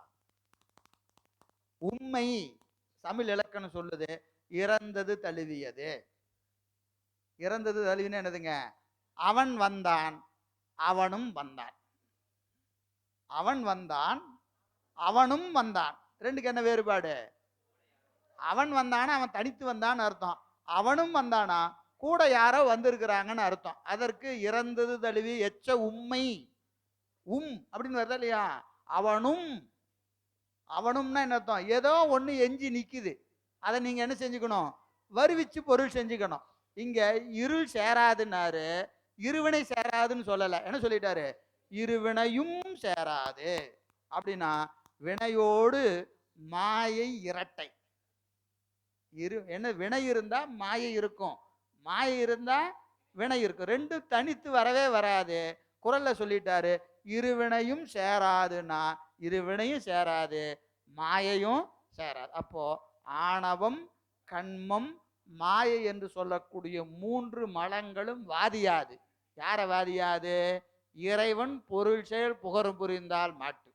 உண்மை தமிழ் இலக்கணம் சொல்லுது இறந்தது தழுவியது. இறந்தது தழுவின என்னதுங்க? அவன் வந்தான், அவனும் வந்தான். அவன் வந்தான், அவனும் வந்தான். ரெண்டுக்கு என்ன வேறுபாடு? அவன் வந்தானா அவன் தனித்து வந்தான்னு அர்த்தம். அவனும் வந்தானா கூட யாரோ வந்திருக்கிறாங்கன்னு அர்த்தம். அதற்கு இறந்தது தழுவி எச்ச உண்மை அப்படின்னு வருதா இல்லையா? அவனும். அவனும்னா என்ன அர்த்தம்? ஏதோ ஒண்ணு எஞ்சி நிக்குது, அதை நீங்க என்ன செஞ்சுக்கணும்? வருவிச்சு பொருள் செஞ்சுக்கணும். இங்க இருள் சேராதுன்னாரு, இருவினை சேராதுன்னு சொல்லல. என்ன சொல்லிட்டாரு? இருவினையும் சேராது. அப்படின்னா வினையோடு மாயை இரட்டை. என்ன? வினை இருந்தா மாயை இருக்கும், மாயை இருந்தா வினை இருக்கும். ரெண்டு தனித்து வரவே வராது. குறள்ல சொல்லிட்டாரு, இருவினையும் சேராதுன்னா இருவினையும் சேராது, மாயையும் சேராது. அப்போ ஆணவம், கண்மம், மாயை என்று சொல்லக்கூடிய 3 மலங்களும் வாதியாது. யார வாதியாது? இறைவன் பொருள் செயல் புகழும் புரிந்தால் மாட்டு.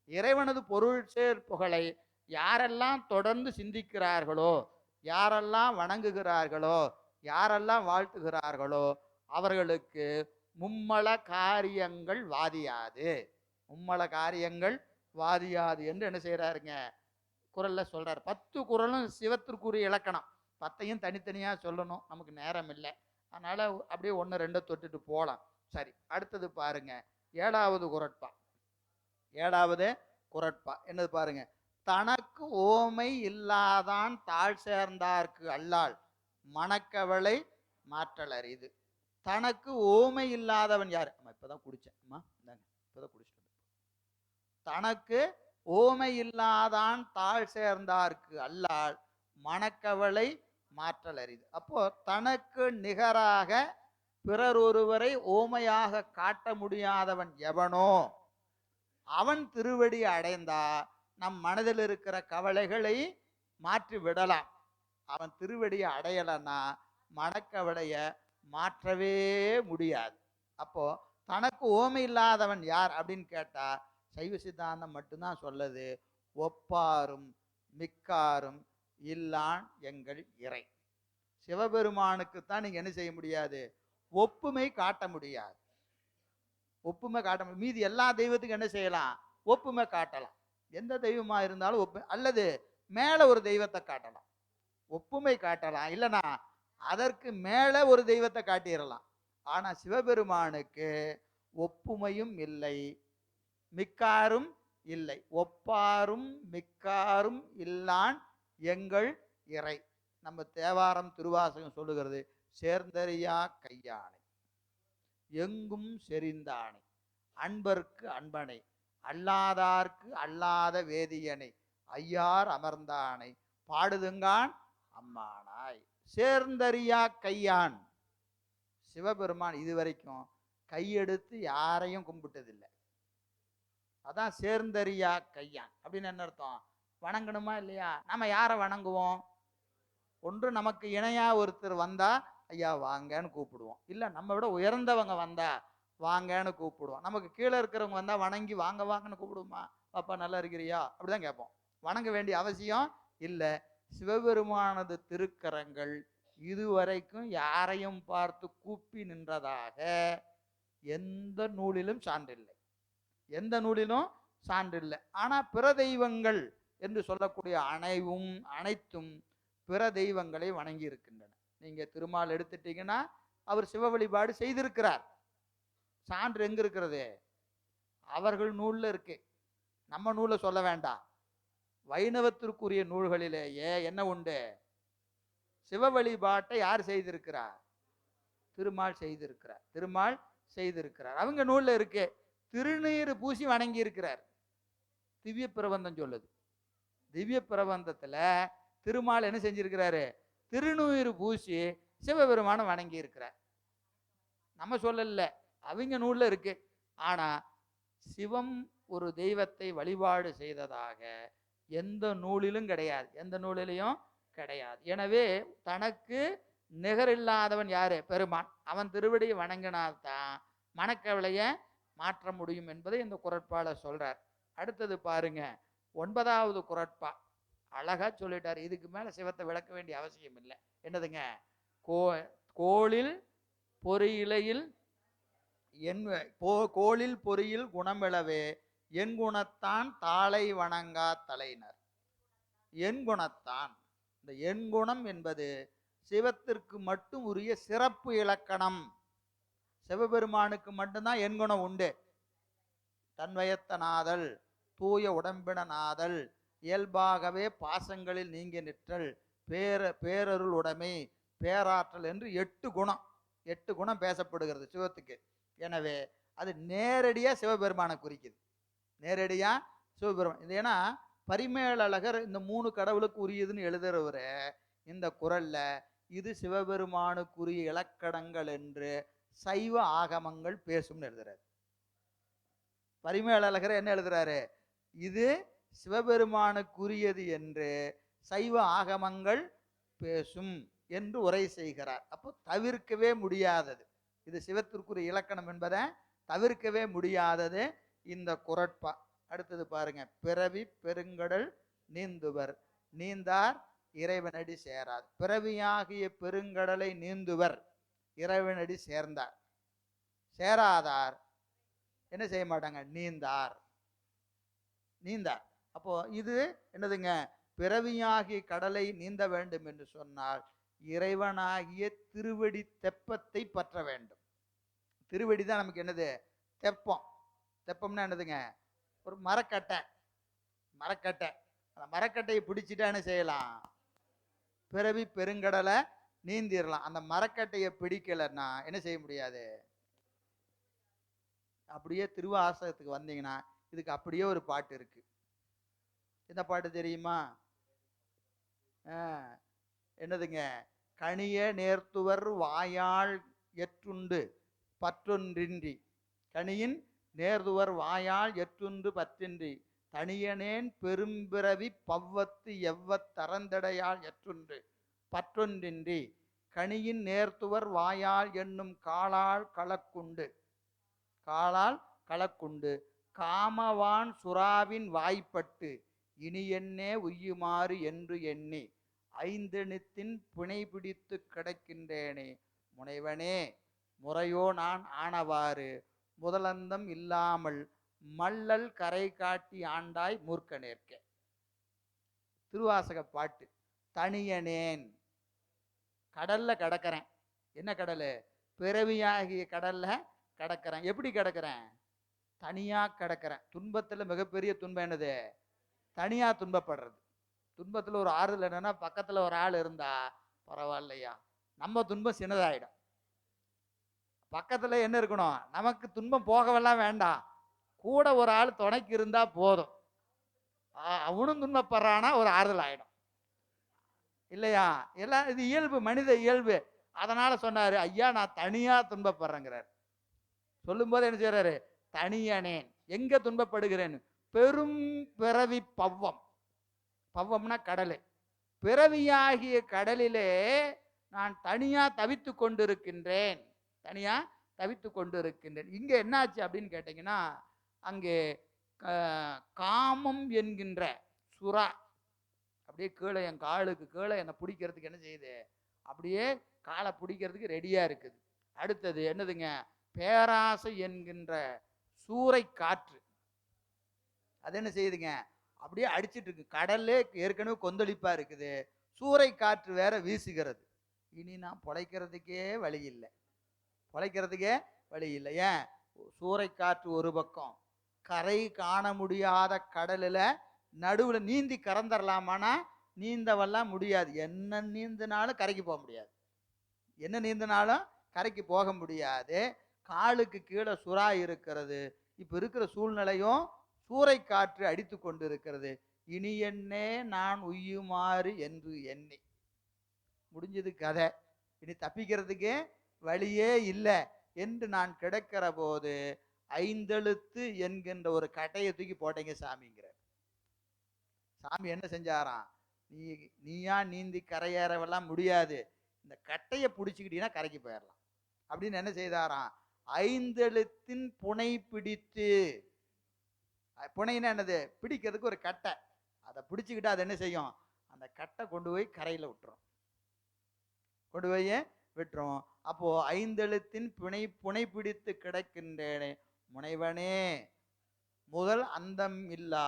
இறைவனது பொருள் செயல் புகழை யாரெல்லாம் தொடர்ந்து சிந்திக்கிறார்களோ, யாரெல்லாம் வணங்குகிறார்களோ, யாரெல்லாம் வாழ்த்துகிறார்களோ அவர்களுக்கு மும்மல காரியங்கள் வாதியாது. மும்மல காரியங்கள் வாதியாது என்று என்ன செய்யறாருங்க? குறள்ல சொல்றாரு. 10 குறளும் சிவத்திற்குரிய இலக்கணம். 10ஐயும் தனித்தனியா சொல்லணும், நமக்கு நேரம் இல்லை. அதனால அப்படியே 1 2 தொட்டுட்டு போலாம். சரி, அடுத்தது பாருங்க, 7வது குறட்பா. 7வது குறட்பா என்னது பாருங்க. தனக்கு ஓமை இல்லாதான் தாழ் சேர்ந்தார்க்கு அல்லால் மணக்கவளை மாற்றல் அரிது. தனக்கு ஓமை இல்லாதவன் யாரு? இப்பதான் குடிச்சேன், இப்பதான் குடிச்சிட்டு. தனக்கு ஓமை இல்லாதான் தாழ் சேர்ந்தார்க்கு அல்லால் மணக்கவளை மாற்றல் அரிது. அப்போ தனக்கு நிகராக பிறர் ஒருவரை ஓமையாக காட்ட முடியாதவன் எவனோ அவன் திருவடி அடைந்தா நம் மனதில் இருக்கிற கவலைகளை மாற்றி விடலாம். அவன் திருவடியை அடையலன்னா மனக்கவலைய மாற்றவே முடியாது. அப்போ தனக்கு ஓமை இல்லாதவன் யார் அப்படின்னு கேட்டா சைவ சித்தாந்தம் மட்டும்தான் சொல்லுது, ஒப்பாரும் மிக்காரும் இல்லான் எங்கள் இறை. சிவபெருமானுக்குத்தான் நீங்க என்ன செய்ய முடியாது? ஒப்புமை காட்ட முடியாது. ஒப்புமை காட்ட முடியும். மீதி எல்லா தெய்வத்துக்கும் என்ன செய்யலாம்? ஒப்புமை காட்டலாம். எந்த தெய்வமா இருந்தாலும் அல்லது மேல ஒரு தெய்வத்தை காட்டலாம், ஒப்புமை காட்டலாம். இல்லைன்னா அதற்கு மேல ஒரு தெய்வத்தை காட்டிடலாம். ஆனா சிவபெருமானுக்கு ஒப்புமையும் இல்லை, மிக்காரும் இல்லை. ஒப்பாரும் மிக்காரும் இல்லான் எங்கள் இறை. நம்ம தேவாரம் திருவாசகம் சொல்லுகிறது, சேர்ந்தறியா கையானை எங்கும் செறிந்தானை அன்பர்க்கு அன்பனை அல்லாதார்க்கு அல்லாத வேதியனை ஐயார் அமர்ந்தானை பாடுதுங்கான் அம்மானாய். சேர்ந்தறியா கையான். சிவபெருமான் இதுவரைக்கும் கையெடுத்து யாரையும் கும்பிட்டதில்லை. அதான் சேர்ந்தறியா கையான் அப்படின்னு என்ன அர்த்தம்? வணங்கணுமா இல்லையா? நம்ம யாரை வணங்குவோம்? ஒன்று நமக்கு இணையா ஒருத்தர் வந்தா ஐயா வாங்கன்னு கூப்பிடுவோம், இல்லை நம்ம விட உயர்ந்தவங்க வந்தா வாங்கன்னு கூப்பிடுவோம். நமக்கு கீழே இருக்கிறவங்க வந்தா வணங்கி வாங்க வாங்கன்னு கூப்பிடுவோமா? பாப்பா நல்லா இருக்கிறியா அப்படிதான் கேட்போம். வணங்க வேண்டிய அவசியம் இல்லை. சிவபெருமானது திருக்கரங்கள் இதுவரைக்கும் யாரையும் பார்த்து கூப்பி நின்றதாக எந்த நூலிலும் சான்றில்லை. எந்த நூலிலும் சான்றில்லை. ஆனா பிற தெய்வங்கள் என்று சொல்லக்கூடிய அனைத்தும் பிற தெய்வங்களை வணங்கி இருக்கின்றன. நீங்க திருமால் எடுத்துட்டீங்கன்னா அவர் சிவ வழிபாடு செய்திருக்கிறார். சான்று எங்க இருக்கிறது? அவர்கள் நூல்ல இருக்கு, நம்ம நூலை சொல்ல வேண்டாம். வைணவத்திற்குரிய நூல்களிலேயே என்ன உண்டு? சிவ வழிபாட்டை யார் செய்திருக்கிறார்? திருமால் செய்திருக்கிறார். திருமால் செய்திருக்கிறார். அவங்க நூல்ல இருக்கு. திருநீர் பூசி வணங்கி இருக்கிறார். திவ்ய பிரபந்தம் சொல்லுது. திவ்ய பிரபந்தத்துல திருமால் என்ன செஞ்சிருக்கிறாரு? திருநீர் பூசி சிவபெருமான வணங்கி இருக்கிறார். நம்ம சொல்லல, அவங்க நூல்ல இருக்கு. ஆனா சிவம் ஒரு தெய்வத்தை வழிபாடு செய்ததாக எந்த நூலிலும் கிடையாது. எந்த நூலிலையும் கிடையாது. எனவே தனக்கு நிகரில்லாதவன் யாரு? பெருமான். அவன் திருவடியை வணங்கினால்தான் மனக்கவலைய மாற்ற முடியும் என்பதை இந்த குறட்பால சொல்றார். அடுத்தது பாருங்க, 9வது குறட்பா. அழகா சொல்லிட்டார். இதுக்கு மேல சிவத்தை விளக்க வேண்டிய அவசியம் இல்லை. என்னதுங்க? கோளில் பொறியிலையில் கோளில் பொறியில் குணமிழவே என் குணத்தான் தாளை வணங்கா தலையினர். என் குணத்தான். இந்த என் குணம் என்பது சிவத்திற்கு மட்டும் உரிய சிறப்பு இலக்கணம். சிவபெருமானுக்கு மட்டும்தான் என் குணம் உண்டு. தன்வயத்தனாதல், தூய உடம்பினாதல், இயல்பாகவே பாசங்களில் நீங்கி நிற்றல், பேரருள் உடைமை, பேராற்றல் என்று 8 குணம். 8 குணம் பேசப்படுகிறது சிவத்துக்கு. எனவே அது நேரடியா சிவபெருமானை குறிக்குது. நேரடியா சிவபெருமான். இது ஏன்னா பரிமேலழகர் இந்த 3 கடவுளுக்கு உரியதுன்னு எழுதுறவரு இந்த குறள்ல இது சிவபெருமானுக்குரிய இலக்கணங்கள் என்று சைவ ஆகமங்கள் பேசும்னு எழுதுறாரு. பரிமேலழகர் என்ன எழுதுறாரு? இது சிவபெருமானுக்குரியது என்று சைவ ஆகமங்கள் பேசும் என்று உரை செய்கிறார். அப்போ தவிர்க்கவே முடியாதது, இது சிவத்திற்குரிய இலக்கணம் என்பதை தவிர்க்கவே முடியாதது இந்த குறட்பா. அடுத்தது பாருங்க, பிறவி பெருங்கடல் நீந்துவர் நீந்தார் இறைவனடி சேரார். பிறவியாகிய பெருங்கடலை நீந்துவர் இறைவனடி சேர்ந்தார். சேராதார் என்ன செய்ய மாட்டாங்க? நீந்தார். நீந்தார். அப்போ இது என்னதுங்க? பிறவியாகிய கடலை நீந்த வேண்டும் என்று சொன்னால் இறைவனாகிய திருவடி தெப்பத்தை பற்ற வேண்டும். திருவடி தான் நமக்கு என்னது? தெப்பம். தெப்பம்னா என்னதுங்க? ஒரு மரக்கட்டை. மரக்கட்டை. அந்த மரக்கட்டையை பிடிச்சிட்டா என்ன செய்யலாம்? பிறவி பெருங்கடலை நீந்திரலாம். அந்த மரக்கட்டையை பிடிக்கலைன்னா என்ன செய்ய முடியாது? அப்படியே திருவாசகத்துக்கு வந்தீங்கன்னா இதுக்கு அப்படியே ஒரு பாட்டு இருக்கு. இந்த பாட்டு தெரியுமா? என்னதுங்க? கனிய நேர்த்துவர் வாயால் எற்றுண்டு பற்றொன்றின்றி, கனியின் நேர்துவர் வாயால் எற்றுண்டு பற்றின்றி, தனியனேன் பெரும்பிறவி பவ்வத்து எவ்வத்தறந்தடையால் எற்றுண்டு பற்றொன்றின்றி, கனியின் நேர்த்துவர் வாயால் என்னும் காலால் களக்குண்டு, காலால் களக்குண்டு காமவான் சுறாவின் வாய்ப்பட்டு இனி என்னே உய்யுமாறு என்று எண்ணி ஐந்தெழுத்தின் பிணை பிடித்து கிடக்கின்றேனே முனைவனே முறையோ நான் ஆனவாறு முதலந்தம் இல்லாமல் மல்லல் கரை காட்டி ஆண்டாய் மூர்க்க நேர்க்க. திருவாசக பாட்டு. தனியனேன் கடல்ல கிடக்கிறேன். என்ன கடல்? பிறவியாகிய கடல்ல கிடக்கிறேன். எப்படி கிடக்கிறேன்? தனியா கிடக்கிறேன். துன்பத்துல மிகப்பெரிய துன்பம் என்னது? தனியா துன்பப்படுறது. துன்பத்துல ஒரு ஆறுதல் என்னன்னா பக்கத்துல ஒரு ஆள் இருந்தா பரவாயில்லையா, நம்ம துன்பம் சின்னதாயிடும். பக்கத்துல என்ன இருக்கணும்? நமக்கு துன்பம் போகவெல்லாம் வேண்டாம், கூட ஒரு ஆள் துணைக்கு இருந்தா போதும். அவனும் துன்பப்படுறானா ஒரு ஆறுதல் ஆயிடும் இல்லையா? எல்லாம் இது இயல்பு, மனித இயல்பு. அதனால சொன்னாரு, ஐயா நான் தனியா துன்பப்படுறேங்கிறார். சொல்லும் போது என்ன செய்யறாரு? தனியனேன். எங்க துன்பப்படுகிறேன்? பெரும் பிறவி பவ்வம். பவ்வம்னா கடல். பிறவியாகிய கடலிலே நான் தனியா தவித்து கொண்டிருக்கின்றேன். தனியா தவித்து கொண்டிருக்கின்றேன். இங்க என்னாச்சு அப்படின்னு கேட்டீங்கன்னா, அங்கே காமம் என்கின்ற சுறா அப்படியே கீழே என் காலுக்கு கீழே என்னை பிடிக்கிறதுக்கு என்ன செய்யுது, அப்படியே காலை பிடிக்கிறதுக்கு ரெடியா இருக்குது. அடுத்தது என்னதுங்க, பேராசை என்கின்ற சூறை காற்று. அது என்ன செய்யுதுங்க, அப்படியே அடிச்சிட்டு இருக்கு. கடல்லே ஏற்கனவே கொந்தளிப்பா இருக்குது, சூறை காற்று வேற வீசுகிறது. இனி நான் பொழைக்கிறதுக்கே வழி இல்லை, பொழைக்கிறதுக்கே வழி இல்லை. ஏன், சூறை காற்று ஒரு பக்கம், கரை காண முடியாத கடலில் நடுவில் நீந்தி கறந்துடலாமானா நீந்தவெல்லாம் முடியாது. என்ன நீந்தினாலும் கரைக்கு போக முடியாது, என்ன நீந்தினாலும் கரைக்கு போக முடியாது. காலுக்கு கீழே சுறா இருக்கிறது. இப்போ இருக்கிற சூழ்நிலையும் சூறை காற்று அடித்து கொண்டு இருக்கிறது. இனி என்னே நான் உய்யுமாறு என்று எண்ணி முடிஞ்சது கதை, இனி தப்பிக்கிறதுக்கு வழியே இல்லை என்று நான் கிடக்கிற போது ஐந்தெழுத்து என்கின்ற ஒரு கட்டையை தூக்கி போட்டீங்க சாமிங்கிற. சாமி என்ன செஞ்சாராம், நீயா நீந்தி கரையேறவெல்லாம் முடியாது, இந்த கட்டையை பிடிச்சிக்கிட்டீங்கன்னா கரைக்கு போயிடலாம் அப்படின்னு என்ன செய்தாராம், ஐந்தெழுத்தின் புனை பிடித்து. புனைன்னா என்னது, பிடிக்கிறதுக்கு ஒரு கட்டை, அதை பிடிச்சிக்கிட்டா அது என்ன செய்யும், அந்த கட்டை கொண்டு போய் கரையில் விட்டுரும், கொண்டு போய் விட்டுரும். அப்போ ஐந்தெழுத்தின் புனை பிடித்து கிடக்கின்றேனே முனைவனே முதல் அந்தம் இல்லா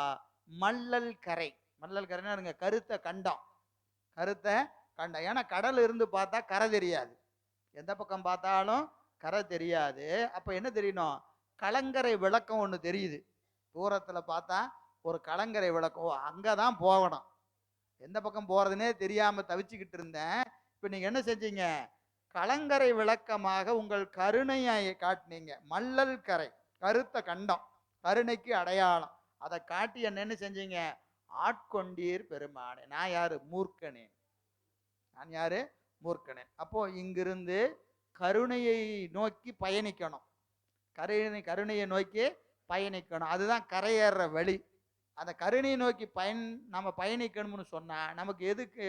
மல்லல் கரை. மல்லல் கரைன்னா இருங்க, கருத்த கண்டம், கருத்த கண்டம். ஏன்னா கடல் இருந்து பார்த்தா கரை தெரியாது, எந்த பக்கம் பார்த்தாலும் கரை தெரியாது. அப்போ என்ன தெரியணும், கலங்கரை விளக்கம் ஒன்று தெரியுது, தூரத்தில் பார்த்தா ஒரு கலங்கரை விளக்கம், அங்கே தான் போகணும், எந்த பக்கம் போகிறதுனே தெரியாமல் தவிச்சுக்கிட்டு இருந்தேன். இப்போ நீங்கள் என்ன செஞ்சீங்க, கலங்கரை விளக்கமாக உங்கள் கருணையை காட்டினீங்க. மல்லல் கரை கருத்த கண்டம், கருணைக்கு அடையாளம், அதை காட்டி என்ன செஞ்சீங்க, ஆட்கொண்டீர் பெருமானே. நான் யாரு, மூர்க்கனேன், நான் யாரு, மூர்க்கனேன். அப்போ இங்கிருந்து கருணையை நோக்கி பயணிக்கணும், கருணையை நோக்கி பயணிக்கணும், அதுதான் கரையேற வழி. அந்த கருணையை நோக்கி நம்ம பயணிக்கணும்னு சொன்னா நமக்கு எதுக்கு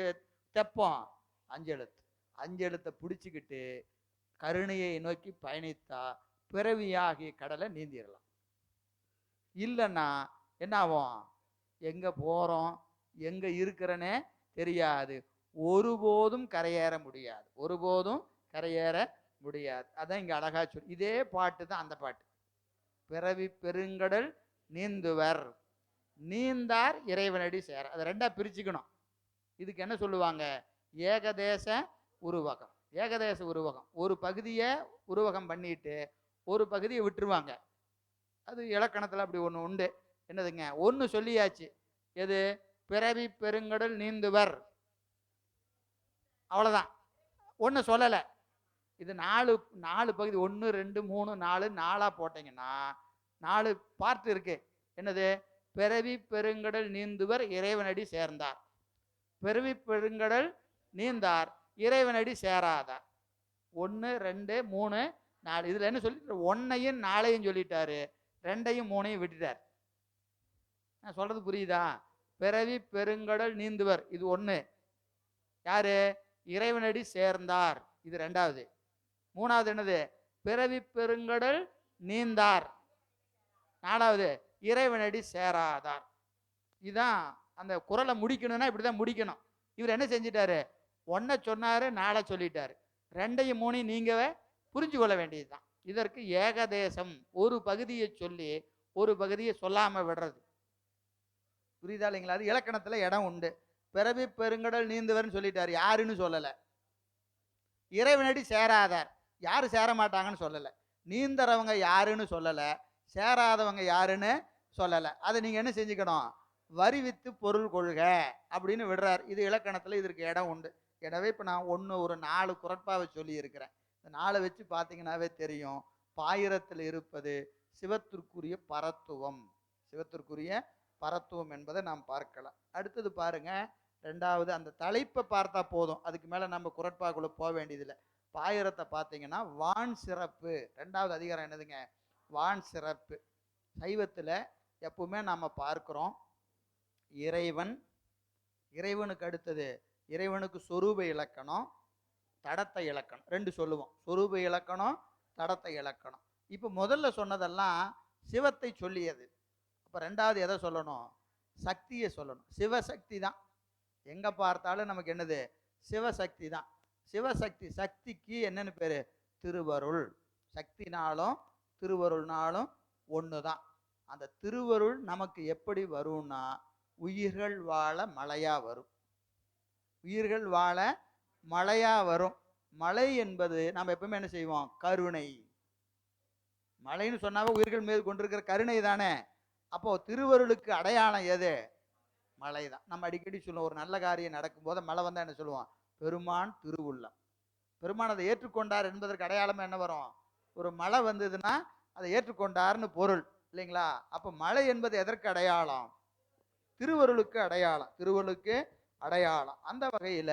தெப்பம், அஞ்செழுத்து. அஞ்செழுத்தை பிடிச்சிக்கிட்டு கருணையை நோக்கி பயணித்தா பிறவியாகிய கடலை நீந்திடலாம். இல்லைன்னா என்ன ஆகும், எங்க போறோம் எங்க இருக்கிறனே தெரியாது, ஒருபோதும் கரையேற முடியாது, ஒருபோதும் கரையேற முடியாது. அதான் இங்க அழகா சொல். இதே பாட்டு தான் அந்த பாட்டு, பிறவி பெருங்கடல் நீந்துவர் நீந்தார் இறைவனடி சேர. அதை ரெண்டா பிரிச்சுக்கணும். இதுக்கு என்ன சொல்லுவாங்க, ஏகதேச உருவகம். ஏகதேச உருவகம் ஒரு பகுதியை உருவகம் பண்ணிட்டு ஒரு பகுதியை விட்டுருவாங்க. அது இலக்கணத்தில் அப்படி ஒன்று உண்டு. என்னதுங்க, ஒன்று சொல்லியாச்சு, எது, பிறவி பெருங்கடல் நீந்துவர், அவ்வளோதான். ஒன்று சொல்லலை. இது நாலு பகுதி, 1 2 3 4 4 போட்டீங்கன்னா 4 பார்ட் இருக்கு. என்னது, பிறவி பெருங்கடல் நீந்துவர் இறைவனடி சேர்ந்தார், பிறவி பெருங்கடல் நீந்தார் இறைவனடி சேராதார். 1 2 3 4. இதுல என்ன சொல்லிட்டு 1ஐயும் 4ஐயும் சொல்லிட்டாரு, 2ஐயும் 3ஐயும் விட்டுட்டார். நான் சொல்றது புரியுதா, பிறவி பெருங்கடல் நீந்துவர் இது 1, யாரு, இறைவனடி சேர்ந்தார் இது 2வது. 3வது என்னது, பிறவி பெருங்கடல் நீந்தார் 4வது, இறைவனடி சேராதார். இதுதான் அந்த குறளை முடிக்கணும்னா இப்படிதான் முடிக்கணும். இவர் என்ன செஞ்சிட்டாரு, 1 சொன்னாரு 4 சொல்லிட்டாரு, 2ஐயும் 3ஐயும் நீங்க புரிஞ்சு கொள்ள வேண்டியதுதான். இதற்கு ஏகதேசம், ஒரு பகுதியை சொல்லி ஒரு பகுதியை சொல்லாம விடுறது. புரியுதா இல்லைங்களா? அது இலக்கணத்துல இடம் உண்டு. பிறவி பெருங்கடல் நீந்துவர்னு சொல்லிட்டாரு, யாருன்னு சொல்லல. இறைவனடி சேராதார், யாரு சேர மாட்டாங்கன்னு சொல்லல. நீந்தறவங்க யாருன்னு சொல்லல, சேராதவங்க யாருன்னு சொல்லல. அதை நீங்க என்ன செஞ்சுக்கணும், வரிவித்து பொருள் கொள்க அப்படின்னு விடுறார். இது இலக்கணத்துல இதற்கு இடம் உண்டு. எனவே இப்ப நான் ஒரு 4 குறட்பாவை சொல்லி இருக்கிறேன். இந்த 4 வச்சு பார்த்தீங்கன்னாவே தெரியும், பாயிரத்தில் இருப்பது சிவத்திற்குரிய பரத்துவம், சிவத்திற்குரிய பரத்துவம் என்பதை நாம் பார்க்கலாம். அடுத்தது பாருங்க, 2வது அந்த தலைப்பை பார்த்தா போதும், அதுக்கு மேல நம்ம குறட்பாக்குள்ள போக வேண்டியதில்லை. பாயிரத்தை பார்த்தீங்கன்னா வான் சிறப்பு, 2வது அதிகாரம் என்னதுங்க, வான் சிறப்பு. சைவத்தில் எப்பவுமே நாம் பார்க்கிறோம், இறைவனுக்கு அடுத்தது, இறைவனுக்கு சொரூப இலக்கணம் தடத்த இலக்கணம் 2 சொல்லுவோம். சொரூப இலக்கணம் தடத்த இலக்கணம். இப்போ முதல்ல சொன்னதெல்லாம் சிவத்தை சொல்லியது. அப்போ 2வது எதை சொல்லணும், சக்தியை சொல்லணும். சிவசக்தி தான். எங்க பார்த்தாலும் நமக்கு என்னது? சிவசக்தி தான். சிவசக்தி. சக்திக்கு என்னன்னு பேரு? திருவருள். சக்தினாலும் திருவருள்னாலும் ஒன்று தான். அந்த திருவருள் நமக்கு எப்படி வரும்னா, உயிர்கள் வாழ மழையா வரும். உயிர்கள் வாழ மழையா வரும். மழை என்பது நம்ம எப்பவுமே என்ன செய்வோம்? கருணை. மழைன்னு சொன்னாவே உயிர்கள் மீது கொண்டிருக்கிற கருணை தானே. அப்போ திருவருளுக்கு அடையாளம் எது? மழை தான். நம்ம அடிக்கடி சொல்லுவோம், ஒரு நல்ல காரியம் நடக்கும் போது மழை வந்தா என்ன சொல்லுவோம்? பெருமான் திருவுள்ளம். பெருமான் அதை ஏற்றுக்கொண்டார் என்பதற்கு அடையாளம் என்ன வரும்? ஒரு மழை வந்ததுன்னா அதை ஏற்றுக்கொண்டார்னு பொருள் இல்லைங்களா? அப்போ மழை என்பது எதற்கு அடையாளம்? திருவருளுக்கு அடையாளம். திருவருளுக்கு அடையாளம். அந்த வகையில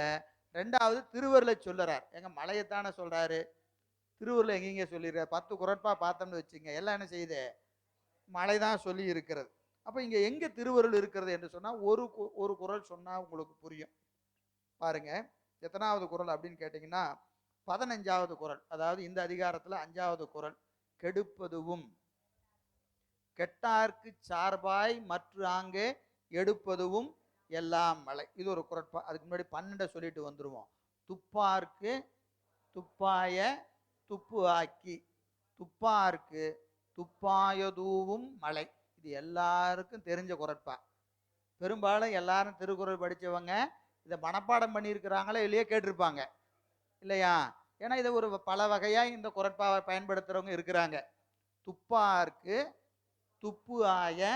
ரெண்டாவது திருவருளை சொல்லுறார். எங்க மழையைத்தானே சொல்றாரு. திருவருளை எங்கெங்க சொல்லிடுறார்? 10 குறட்பா பார்த்தோம்னு வச்சுங்க, எல்லாம் என்ன செய்யுது? மழை தான் சொல்லி இருக்கிறது. அப்ப இங்க எங்க திருவருள் இருக்கிறது என்று சொன்னா, ஒரு குறள் சொன்னா உங்களுக்கு புரியும். பாருங்க, எத்தனாவது குறள் அப்படின்னு கேட்டீங்கன்னா 15வது குறள். அதாவது இந்த அதிகாரத்துல 5வது குறள். கெடுப்பதுவும் கெட்டார்க்கு சார்பாய் மற்ற ஆங்கே எடுப்பதுவும் எல்லாம் மழை. இது ஒரு குறட்பா. அதுக்கு முன்னாடி 12 சொல்லிட்டு வந்துருவோம். துப்பார்க்கு துப்பாய துப்பு ஆக்கி, துப்பார்க்கு துப்பாயதூவும் மழை. இது எல்லாருக்கும் தெரிஞ்ச குறட்பா. பெரும்பாலும் எல்லாரும் திருக்குறள் படித்தவங்க இதை மனப்பாடம் பண்ணியிருக்கிறாங்களோ இல்லையோ கேட்டிருப்பாங்க இல்லையா? ஏன்னா இதை ஒரு பல வகையாக இந்த குறட்பாவை பயன்படுத்துகிறவங்க இருக்கிறாங்க. துப்பார்க்கு துப்பு ஆய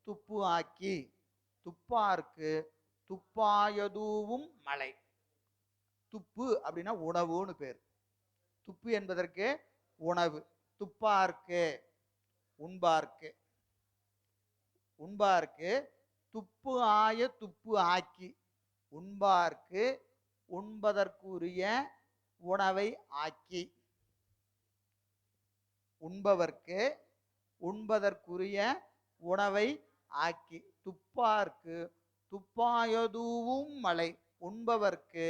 துப்பு ஆக்கி, துப்பார்க்கு துப்பாயதூவும் மழை. துப்பு அப்படின்னா உணவுன்னு பேர். துப்பு என்பதற்கு உணவு. துப்பார்க்கு உண்பார்க்கு, உண்பார்க்கு துப்பு ஆய துப்பு ஆக்கி, உண்பார்க்கு உண்பதற்குரிய உணவை ஆக்கி, உண்பவர்க்கு உண்பதற்குரிய உணவை ஆக்கி. துப்பார்க்கு துப்பாயதூவும் மழை. உண்பவர்க்கு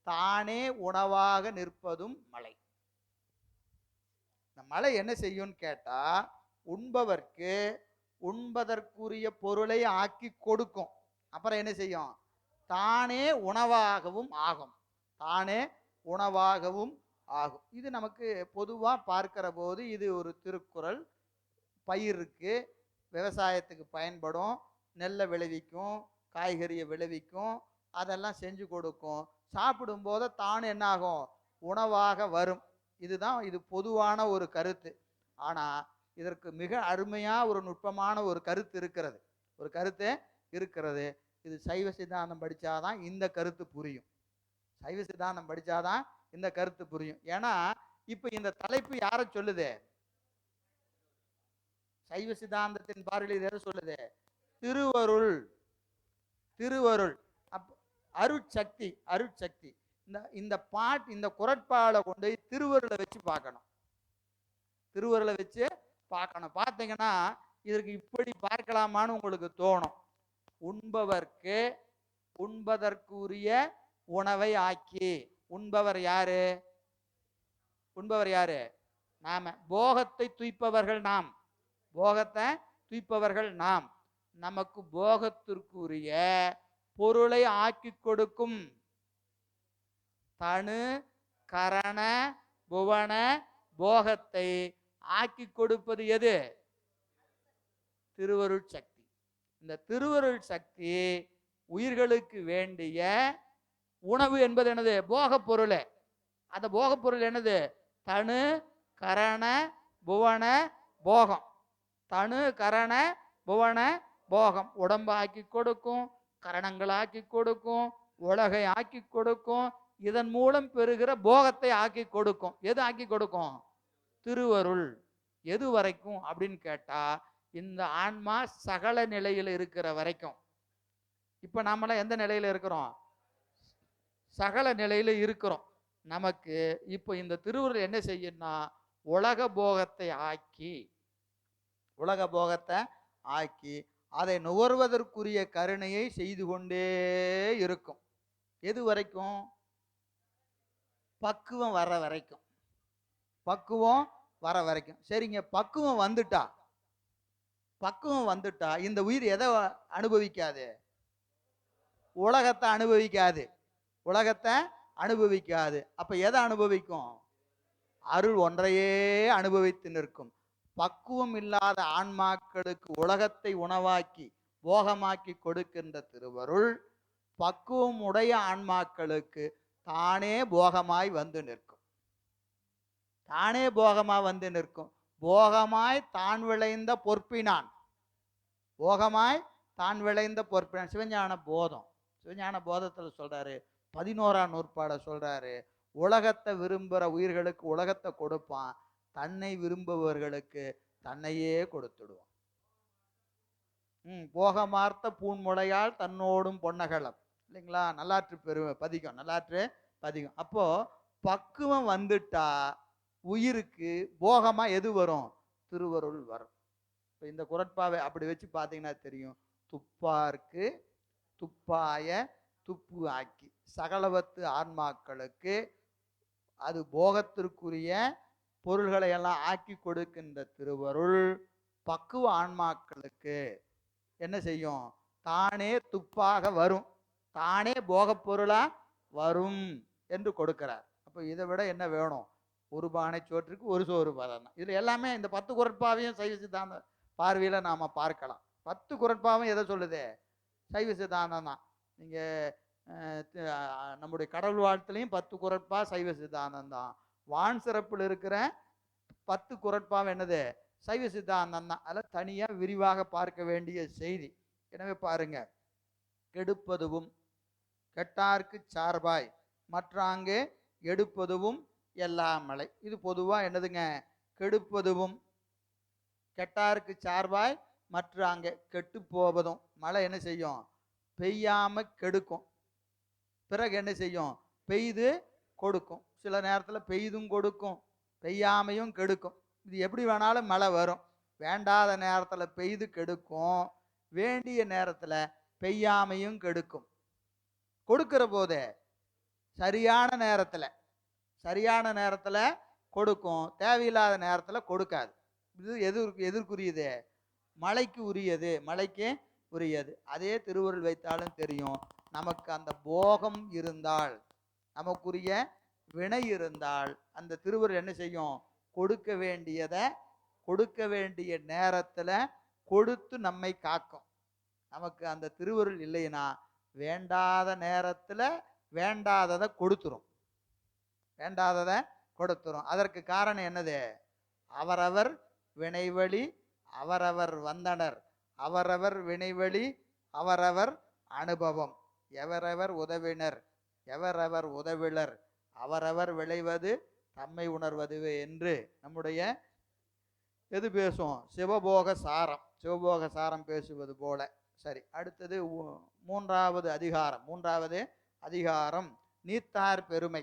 தானே உணவாக நிற்பதும் மழை. இந்த மழை என்ன செய்யும்னு கேட்டா, உண்பவர்க்கு உண்பதற்குரிய பொருளை ஆக்கி கொடுக்கும். அப்புறம் என்ன செய்யும்? தானே உணவாகவும் ஆகும். தானே உணவாகவும் ஆகும். இது நமக்கு பொதுவாக பார்க்கிற போது இது ஒரு திருக்குறள். பயிருக்கு விவசாயத்துக்கு பயன்படும். நெல்லை விளைவிக்கும், காய்கறியை விளைவிக்கும், அதெல்லாம் செஞ்சு கொடுக்கும். சாப்பிடும்போது தானே என்ன ஆகும்? உணவாக வரும். இதுதான் இது பொதுவான ஒரு கருத்து. ஆனால் இதற்கு மிக அருமையாக ஒரு நுட்பமான ஒரு கருத்து இருக்கிறது. ஒரு கருத்து இருக்கிறது. இது சைவ சித்தாந்தம் படித்தாதான் இந்த கருத்து புரியும். சைவ சித்தாந்தம் படித்தாதான் இந்த கருத்து புரியும். ஏன்னா இப்போ இந்த தலைப்பு யாரை சொல்லுது? சைவ சித்தாந்தத்தின் பார்வையில் எதை சொல்லுது? திருவருள். திருவருள். அருட்சக்தி. அருட்சக்தி. இந்த பாட்டு, இந்த குறட்பாலை கொண்டு திருவருளை வச்சு பார்க்கணும். திருவருளை வச்சு பார்க்கணும். பார்த்தீங்கன்னா இதற்கு இப்படி பார்க்கலாமான்னு உங்களுக்கு தோணும். உண்பவர்க்கு உண்பதற்குரிய உணவை ஆக்கி. உண்பவர் யாரு? உண்பவர் யாரு? நாம. போகத்தை துய்ப்பவர்கள் நாம். போகத்தை துய்ப்பவர்கள் நாம். நமக்கு போகத்திற்குரிய பொருளை ஆக்கி கொடுக்கும். தனு கரண புவன போகத்தை ஆக்கி கொடுப்பது எது? திருவருள் சக்தி. இந்த திருவருள் சக்தி உயிர்களுக்கு வேண்டிய உணவு என்பது என்னது? போக பொருள். அந்த போக பொருள் என்னது? தனு கரண புவன போகம். தனு கரண புவன போகம். உடம்பு ஆக்கி கொடுக்கும், கரணங்கள் ஆக்கி கொடுக்கும், உலகை ஆக்கி கொடுக்கும். இதன் மூலம் பெறுகிற போகத்தை ஆக்கி கொடுக்கும். எது ஆக்கி கொடுக்கும்? திருவருள். எது வரைக்கும் அப்படின்னு கேட்டா, இந்த ஆன்மா சகல நிலையில் இருக்கிற வரைக்கும். இப்ப நாமெல்லாம் எந்த நிலையில இருக்கிறோம்? சகல நிலையில இருக்கிறோம். நமக்கு இப்போ இந்த திருவருள் என்ன செய்யும்னா, உலக போகத்தை ஆக்கி, உலக போகத்தை ஆக்கி அதை நுகர்வதற்குரிய கருணையை செய்து கொண்டே இருக்கும். எது வரைக்கும்? பக்குவம் வர வரைக்கும். பக்குவம் வர வரைக்கும். சரிங்க, பக்குவம் வந்துட்டா பக்குவம் வந்துட்டா இந்த உயிர் எதை அனுபவிக்காது? உலகத்தை அனுபவிக்காது. உலகத்தை அனுபவிக்காது. அப்ப எதை அனுபவிக்கும்? அருள் ஒன்றையே அனுபவித்து நிற்கும். பக்குவம் இல்லாத ஆன்மாக்களுக்கு உலகத்தை உணவாக்கி போகமாக்கி கொடுக்கின்ற திருவருள் பக்குவம் உடைய ஆன்மாக்களுக்கு தானே போகமாய் வந்து நிற்கும். தானே போகமா வந்து நிற்கும். போகமாய் தான் விளைந்த பொற்பினான். போகமாய் தான் விளைந்த பொற்பினான். சிவஞான போதம். சிவஞான போதத்தில் சொல்றாரு, 11ஆம் நூற்பாட சொல்றாரு, உலகத்தை விரும்புகிற உயிர்களுக்கு உலகத்தை கொடுப்பான், தன்னை விரும்புபவர்களுக்கு தன்னையே கொடுத்துடுவான். போகமார்த்த பூன்முளையால் தன்னோடும் பொன்னகலம் இல்லைங்களா? நல்லாற்று பெருமை பதிகம், நல்லாற்று பதிகம். அப்போ பக்குவம் வந்துட்டா உயிருக்கு போகமா எது வரும்? திருவருள் வரும். இப்போ இந்த குறட்பாவை அப்படி வச்சு பார்த்தீங்கன்னா தெரியும். துப்பார்க்கு துப்பாய துப்பு ஆக்கி சகலவத்து ஆன்மாக்களுக்கு அது போகத்திற்குரிய பொருள்களை எல்லாம் ஆக்கி கொடுக்கின்ற திருவருள் பக்குவ ஆன்மாக்களுக்கு என்ன செய்யும்? தானே துப்பாக வரும், தானே போகப் பொருளா வரும் என்று கொடுக்கிறார். அப்போ இதை விட என்ன வேணும்? ஒரு பானை சோற்றுக்கு ஒரு சோறு பதம் தான். இதில் எல்லாமே இந்த 10 குறட்பாவையும் சைவ சித்தாந்த பார்வையில் நாம் பார்க்கலாம். 10 குறட்பாவும் எதை சொல்லுது? சைவ சித்தாந்தம் தான். நீங்கள் நம்முடைய கடவுள் வாழ்த்துலையும் 10 குறட்பா சைவ சித்தாந்தம் தான். வான் சிறப்பில் இருக்கிற 10 குறட்பாவும் என்னது? சைவ சித்தாந்தம் தான். அதில் தனியாக விரிவாக பார்க்க வேண்டிய செய்தி. எனவே பாருங்க, கெடுப்பதுவும் கெட்டார்க்கு சார்பாய் மற்றாங்கே எடுப்பதுவும் எல்லா மலை. இது பொதுவாக என்னதுங்க? கெடுப்பதுவும் கெட்டாருக்கு சார்பாய் மற்ற அங்கே கெட்டு போவதும். மழை என்ன செய்யும்? பெய்யாம கெடுக்கும். பிறகு என்ன செய்யும்? பெய்து கொடுக்கும். சில நேரத்தில் பெய்தும் கொடுக்கும், பெய்யாமையும் கெடுக்கும். இது எப்படி வேணாலும் மழை வரும். வேண்டாத நேரத்தில் பெய்து கெடுக்கும், வேண்டிய நேரத்தில் பெய்யாமையும் கெடுக்கும். கொடுக்கிற போதே சரியான நேரத்தில் கொடுக்கும், தேவையில்லாத நேரத்தில் கொடுக்காது. இது எதற்குரியது? மழைக்கு உரியது, மழைக்கு உரியது. அதே திருவருள் வைத்தாலும் தெரியும். நமக்கு அந்த போகம் இருந்தால், நமக்குரிய வினை இருந்தால், அந்த திருவருள் என்ன செய்யும்? கொடுக்க வேண்டியதை கொடுக்க வேண்டிய நேரத்தில் கொடுத்து நம்மை காக்கும். நமக்கு அந்த திருவருள் இல்லைன்னா வேண்டாத நேரத்தில் வேண்டாததை கொடுத்துரும். வேண்டாததை கொடுத்துரும். அதற்கு காரணம் என்னது? அவரவர் வினைவழி அவரவர் வந்தனர், அவரவர் வினைவழி அவரவர் அனுபவம், எவரவர் உதவினர் எவரவர் உதவிலர், அவரவர் விளைவது தம்மை உணர்வதுவே என்று நம்முடைய எது பேசும்? சிவபோக சாரம். சிவபோக சாரம் பேசுவது போல. சரி, அடுத்தது மூன்றாவது அதிகாரம் நீத்தார் பெருமை.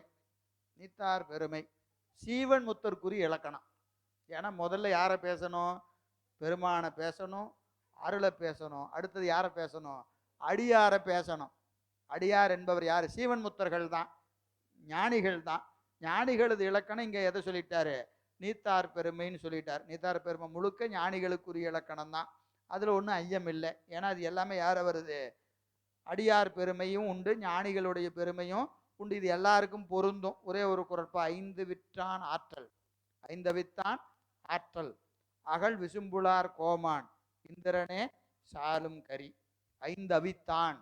நீத்தார் பெருமை சீவன் முத்தற்குரிய இலக்கணம். ஏன்னா முதல்ல யாரை பேசணும்? பெருமானை பேசணும், அருளை பேசணும். அடுத்தது யாரை பேசணும்? அடியாரை பேசணும். அடியார் என்பவர் யார்? சீவன் முத்தர்கள் தான், ஞானிகள் தான். ஞானிகளது இலக்கணம் இங்கே எதை சொல்லிட்டாரு? நீத்தார் பெருமைன்னு சொல்லிட்டார். நீத்தார் பெருமை முழுக்க ஞானிகளுக்குரிய இலக்கணம் தான். அதில் ஒன்றும் ஐயம் இல்லை. ஏன்னா அது எல்லாமே யாரை வருது? அடியார் பெருமையும் உண்டு, ஞானிகளுடைய பெருமையும் உண்டு. இது எல்லாருக்கும் பொருந்தும். ஒரே ஒரு குறட்பா, 5 விற்றான் ஆற்றல், 5 வித்தான் ஆற்றல் அகல் விசும்புளார் கோமான் இந்திரனே சாலும் கரி. 5 அவித்தான்.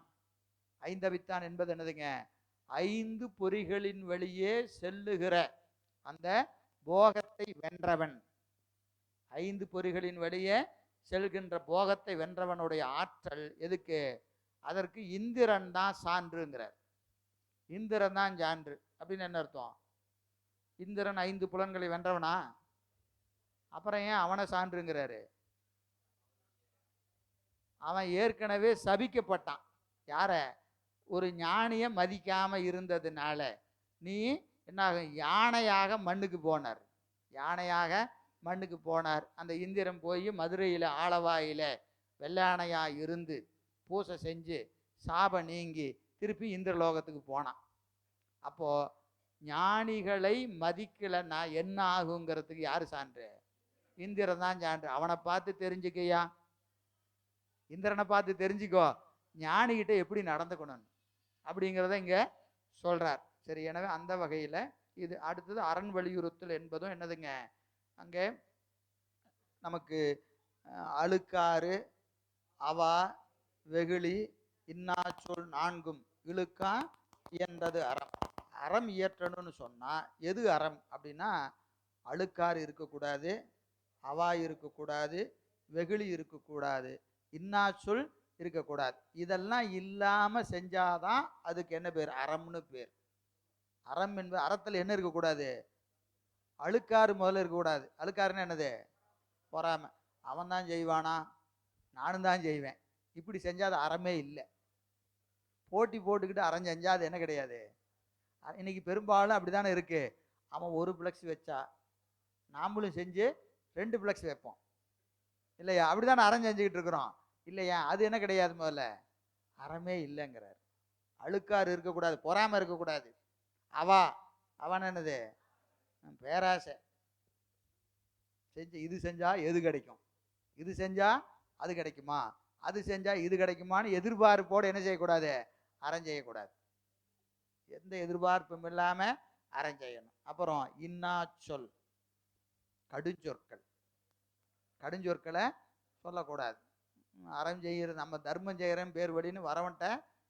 5 அவித்தான் என்பது என்னதுங்க? 5 பொறிகளின் வழியே செல்லுகிற அந்த போகத்தை வென்றவன். 5 பொறிகளின் வழியே செல்கின்ற போகத்தை வென்றவனுடைய ஆற்றல் எதுக்கு? அதற்கு இந்திரன் தான் சான்றுங்கிறார். இந்திரன் தான் சான்று அப்படின்னு என்ன அர்த்தம்? இந்திரன் 5 புலன்களை வென்றவனா? அப்புறம் ஏன் அவனை சான்றுங்கிறாரு? அவன் ஏற்கனவே சபிக்கப்பட்டான். யார? ஒரு ஞானியை மதிக்காம இருந்ததுனால நீ என்ன? யானையாக மண்ணுக்கு போனார். யானையாக மண்ணுக்கு போனார். அந்த இந்திரன் போய் மதுரையில் ஆளவாயில் வெள்ளானையாக இருந்து பூசை செஞ்சு சாபம் நீங்கி திருப்பி இந்திரலோகத்துக்கு போனான். அப்போது ஞானிகளை மதிக்கலைன்னா என்ன ஆகுங்கிறதுக்கு யார் சான்று? இந்திரன் தான் சான்று. அவனை பார்த்து தெரிஞ்சுக்கையா. இந்திரனை பார்த்து தெரிஞ்சுக்கோ ஞானிகிட்ட எப்படி நடந்துக்கணும் அப்படிங்கிறத இங்க சொல்றார். சரி, எனவே அந்த வகையில இது அடுத்தது அரண் வலியுறுத்தல் என்பதும் என்னதுங்க, அங்கே நமக்கு அழுக்காறு, அவா, வெகுளி, இன்னாச்சொல் நான்கும் இழுக்கா இயன்றது அறம். அறம் இயற்றணும்னு சொன்னா எது அறம் அப்படின்னா, அழுக்காறு இருக்கக்கூடாது, அவா இருக்கக்கூடாது, வெகுளி இருக்கக்கூடாது, இன்னாச்சொல் இருக்கக்கூடாது. இதெல்லாம் இல்லாம செஞ்சாதான் அதுக்கு என்ன பேர், அறம்னு பேர். அறம் என்பது, அறத்தில் என்ன இருக்கக்கூடாது, அழுக்காறு முதல்ல இருக்கக்கூடாது. அழுக்காருன்னு என்னது, பொறாமை. அவன் தான் செய்வானா, நானும் தான் செய்வேன், இப்படி செஞ்சா அது அறமே இல்லை. போட்டி போட்டுக்கிட்டு அறம் செஞ்சா அது என்ன கிடையாது. இன்னைக்கு பெரும்பாலும் அப்படித்தானே இருக்கு. அவன் ஒரு பிளக்ஸ் வச்சா நாமளும் செஞ்சு 2 பிளக்ஸ் வைப்போம் இல்லையா, அப்படித்தானே அறம் செஞ்சுக்கிட்டு இருக்கிறோம் இல்லையா. அது என்ன கிடையாது, முதல்ல அறமே இல்லைங்கிறார். அழுக்காறு இருக்கக்கூடாது, பொறாமை இருக்கக்கூடாது. அவன் என்னது, பேராசை. செஞ்சு இது செஞ்சா எது கிடைக்கும், இது செஞ்சா அது கிடைக்குமா, அது செஞ்சா இது கிடைக்குமான்னு எதிர்பார்ப்போடு என்ன செய்யக்கூடாது, அறம் செய்யக்கூடாது. எந்த எதிர்பார்ப்பும் இல்லாம அறம் செய்யணும். அப்புறம் இன்னா சொல், கடுஞ்சொற்கள், கடுஞ்சொற்களை சொல்லக்கூடாது. அறம் செய்யறது, நம்ம தர்மம் செய்யறேன் பேர் வழின்னு வரவன்ட்ட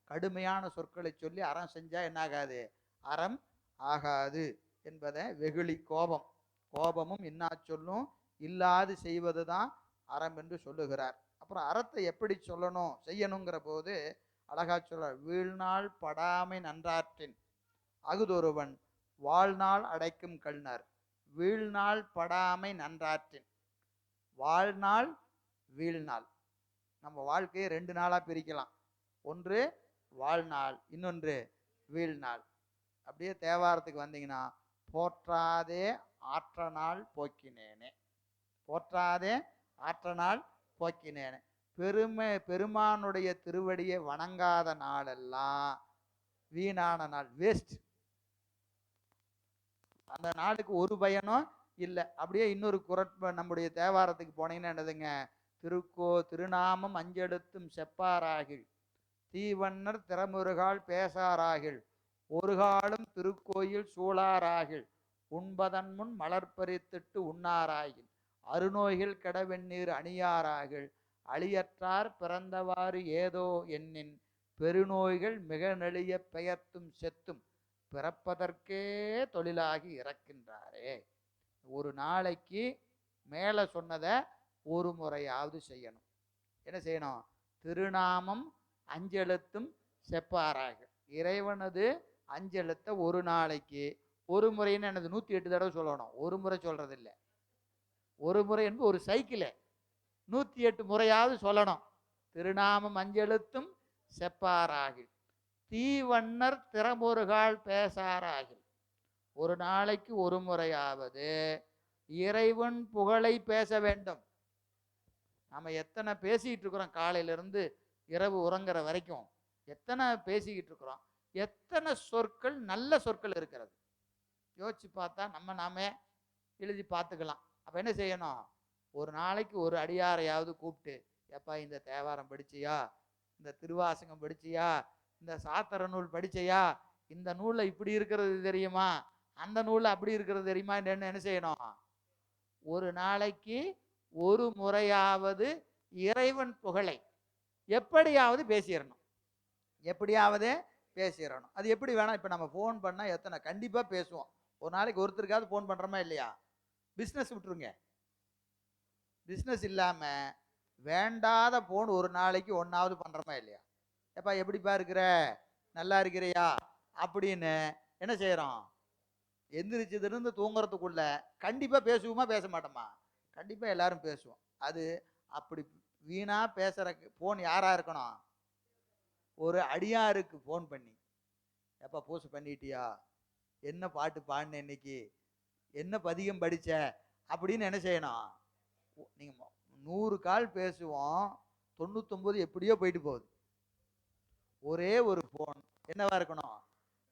கடுமையான சொற்களை சொல்லி அறம் செஞ்சா என்ன ஆகாது, அறம் ஆகாது என்பதை வெகுளி, கோபம், கோபமும் இன்னாச்சொல்லும் இல்லாது செய்வது தான் அறம் என்று சொல்லுகிறார். அப்புறம் அறத்தை எப்படி சொல்லணும் செய்யணுங்கிற போது அழகா சொல்ற, வீழ்நாள் படாமை நன்றாற்றின் அகுதொருவன் வாழ்நாள் அடைக்கும் கள்னர். வீழ்நாள் படாமை நன்றாற்றின், வாழ்நாள் வீழ்நாள். நம்ம வாழ்க்கையை 2 நாளா பிரிக்கலாம். ஒன்று வாழ்நாள், இன்னொன்று வீழ்நாள். அப்படியே தேவாரத்துக்கு வந்தீங்கன்னா, போற்றாதே ஆற்ற நாள் போக்கினேனே, போற்றாதே ஆற்ற நாள் போக்கினேனே. பெருமானுடைய திருவடியை வணங்காத நாளெல்லாம் வீணான நாள், வேஸ்ட். அந்த நாளுக்கு ஒரு பயனும் இல்லை. அப்படியே இன்னொரு நம்முடைய தேவாரத்துக்கு போனீங்கன்னா என்னதுங்க, திருநாமம் அஞ்செழுத்தும் செப்பாராகில், தீவண்ணர் திறமுருகால் பேசாராகில், ஒரு காலம் திருக்கோயில் சூழாராகில், உண்பதன் முன் மலர்பறித்திட்டு உண்ணாராகில், அருநோய்கள் கெடவெண்ணீர் அணியாராகில், அழியற்றார் பிறந்தவாறு ஏதோ எண்ணின், பெருநோய்கள் மிக நெளிய பெயர்த்தும் செத்தும் பிறப்பதற்கே தொழிலாகி இறக்கின்றாரே. ஒரு நாளைக்கு மேலே சொன்னதை ஒரு முறையாவது செய்யணும். என்ன செய்யணும், திருநாமம் அஞ்செழுத்தும் செப்பாராக. இறைவனது அஞ்செழுத்தை ஒரு நாளைக்கு ஒரு முறைன்னு என்னது 108 தடவை சொல்லணும். ஒரு முறை சொல்றது இல்லை. ஒரு முறை என்பது ஒரு சைக்கிள், 108 முறையாவது சொல்லணும். திருநாமம் அஞ்செழுத்தும் செப்பாராகில், தீவண்ணர் திறமுருகால் பேசாராகில். ஒரு நாளைக்கு ஒரு முறையாவது இறைவன் புகழை பேச வேண்டும். நம்ம எத்தனை பேசிக்கிட்டு இருக்கிறோம், காலையிலிருந்து இரவு உறங்குற வரைக்கும் எத்தனை பேசிக்கிட்டு இருக்கிறோம், எத்தனை சொற்கள் நல்ல சொற்கள் இருக்கிறது. யோசிச்சு பார்த்தா நாமே எழுதி பார்த்துக்கலாம். அப்போ என்ன செய்யணும், ஒரு நாளைக்கு ஒரு அடியாரையாவது கூப்பிட்டு, எப்பா இந்த தேவாரம் படிச்சியா, இந்த திருவாசகம் படிச்சியா, இந்த சாத்திர நூல் படிச்சியா, இந்த நூலில் இப்படி இருக்கிறது தெரியுமா, அந்த நூலில் அப்படி இருக்கிறது தெரியுமா, என்ன செய்யணும், ஒரு நாளைக்கு ஒரு முறையாவது இறைவன் புகழை எப்படியாவது பேசிடணும். எப்படியாவது பேசிடணும். அது எப்படி வேணா, இப்போ நம்ம ஃபோன் பண்ணால் எத்தனை கண்டிப்பாக பேசுவோம். ஒரு நாளைக்கு ஒருத்தருக்காவது ஃபோன் பண்ணுறோமா இல்லையா. பிஸ்னஸ் விட்டுருங்க, பிஸ்னஸ் இல்லாமல் வேண்டாத ஃபோன் ஒரு நாளைக்கு ஒன்றாவது பண்ணுறோமா இல்லையா. எப்பா எப்படிப்பா இருக்கிற, நல்லா இருக்கிறியா அப்படின்னு என்ன செய்கிறோம், எந்திரிச்சதுலேருந்து தூங்குறதுக்குள்ள கண்டிப்பாக பேசுவோமா பேச மாட்டோமா, கண்டிப்பாக எல்லாரும் பேசுவோம். அது அப்படி வீணாக பேசுகிற ஃபோன் யாராக இருக்கணும், ஒரு அடியாருக்கு ஃபோன் பண்ணி, எப்போ போஸ்ட் பண்ணிட்டியா, என்ன பாட்டு பாடின இன்னைக்கு, என்ன பதிகம் படித்த அப்படின்னு என்ன செய்யணும். நீங்கள் 100 கால் பேசுவோம், 99 எப்படியோ போயிட்டு போகுது. ஒரே ஒரு ஃபோன் என்னவா இருக்கணும்,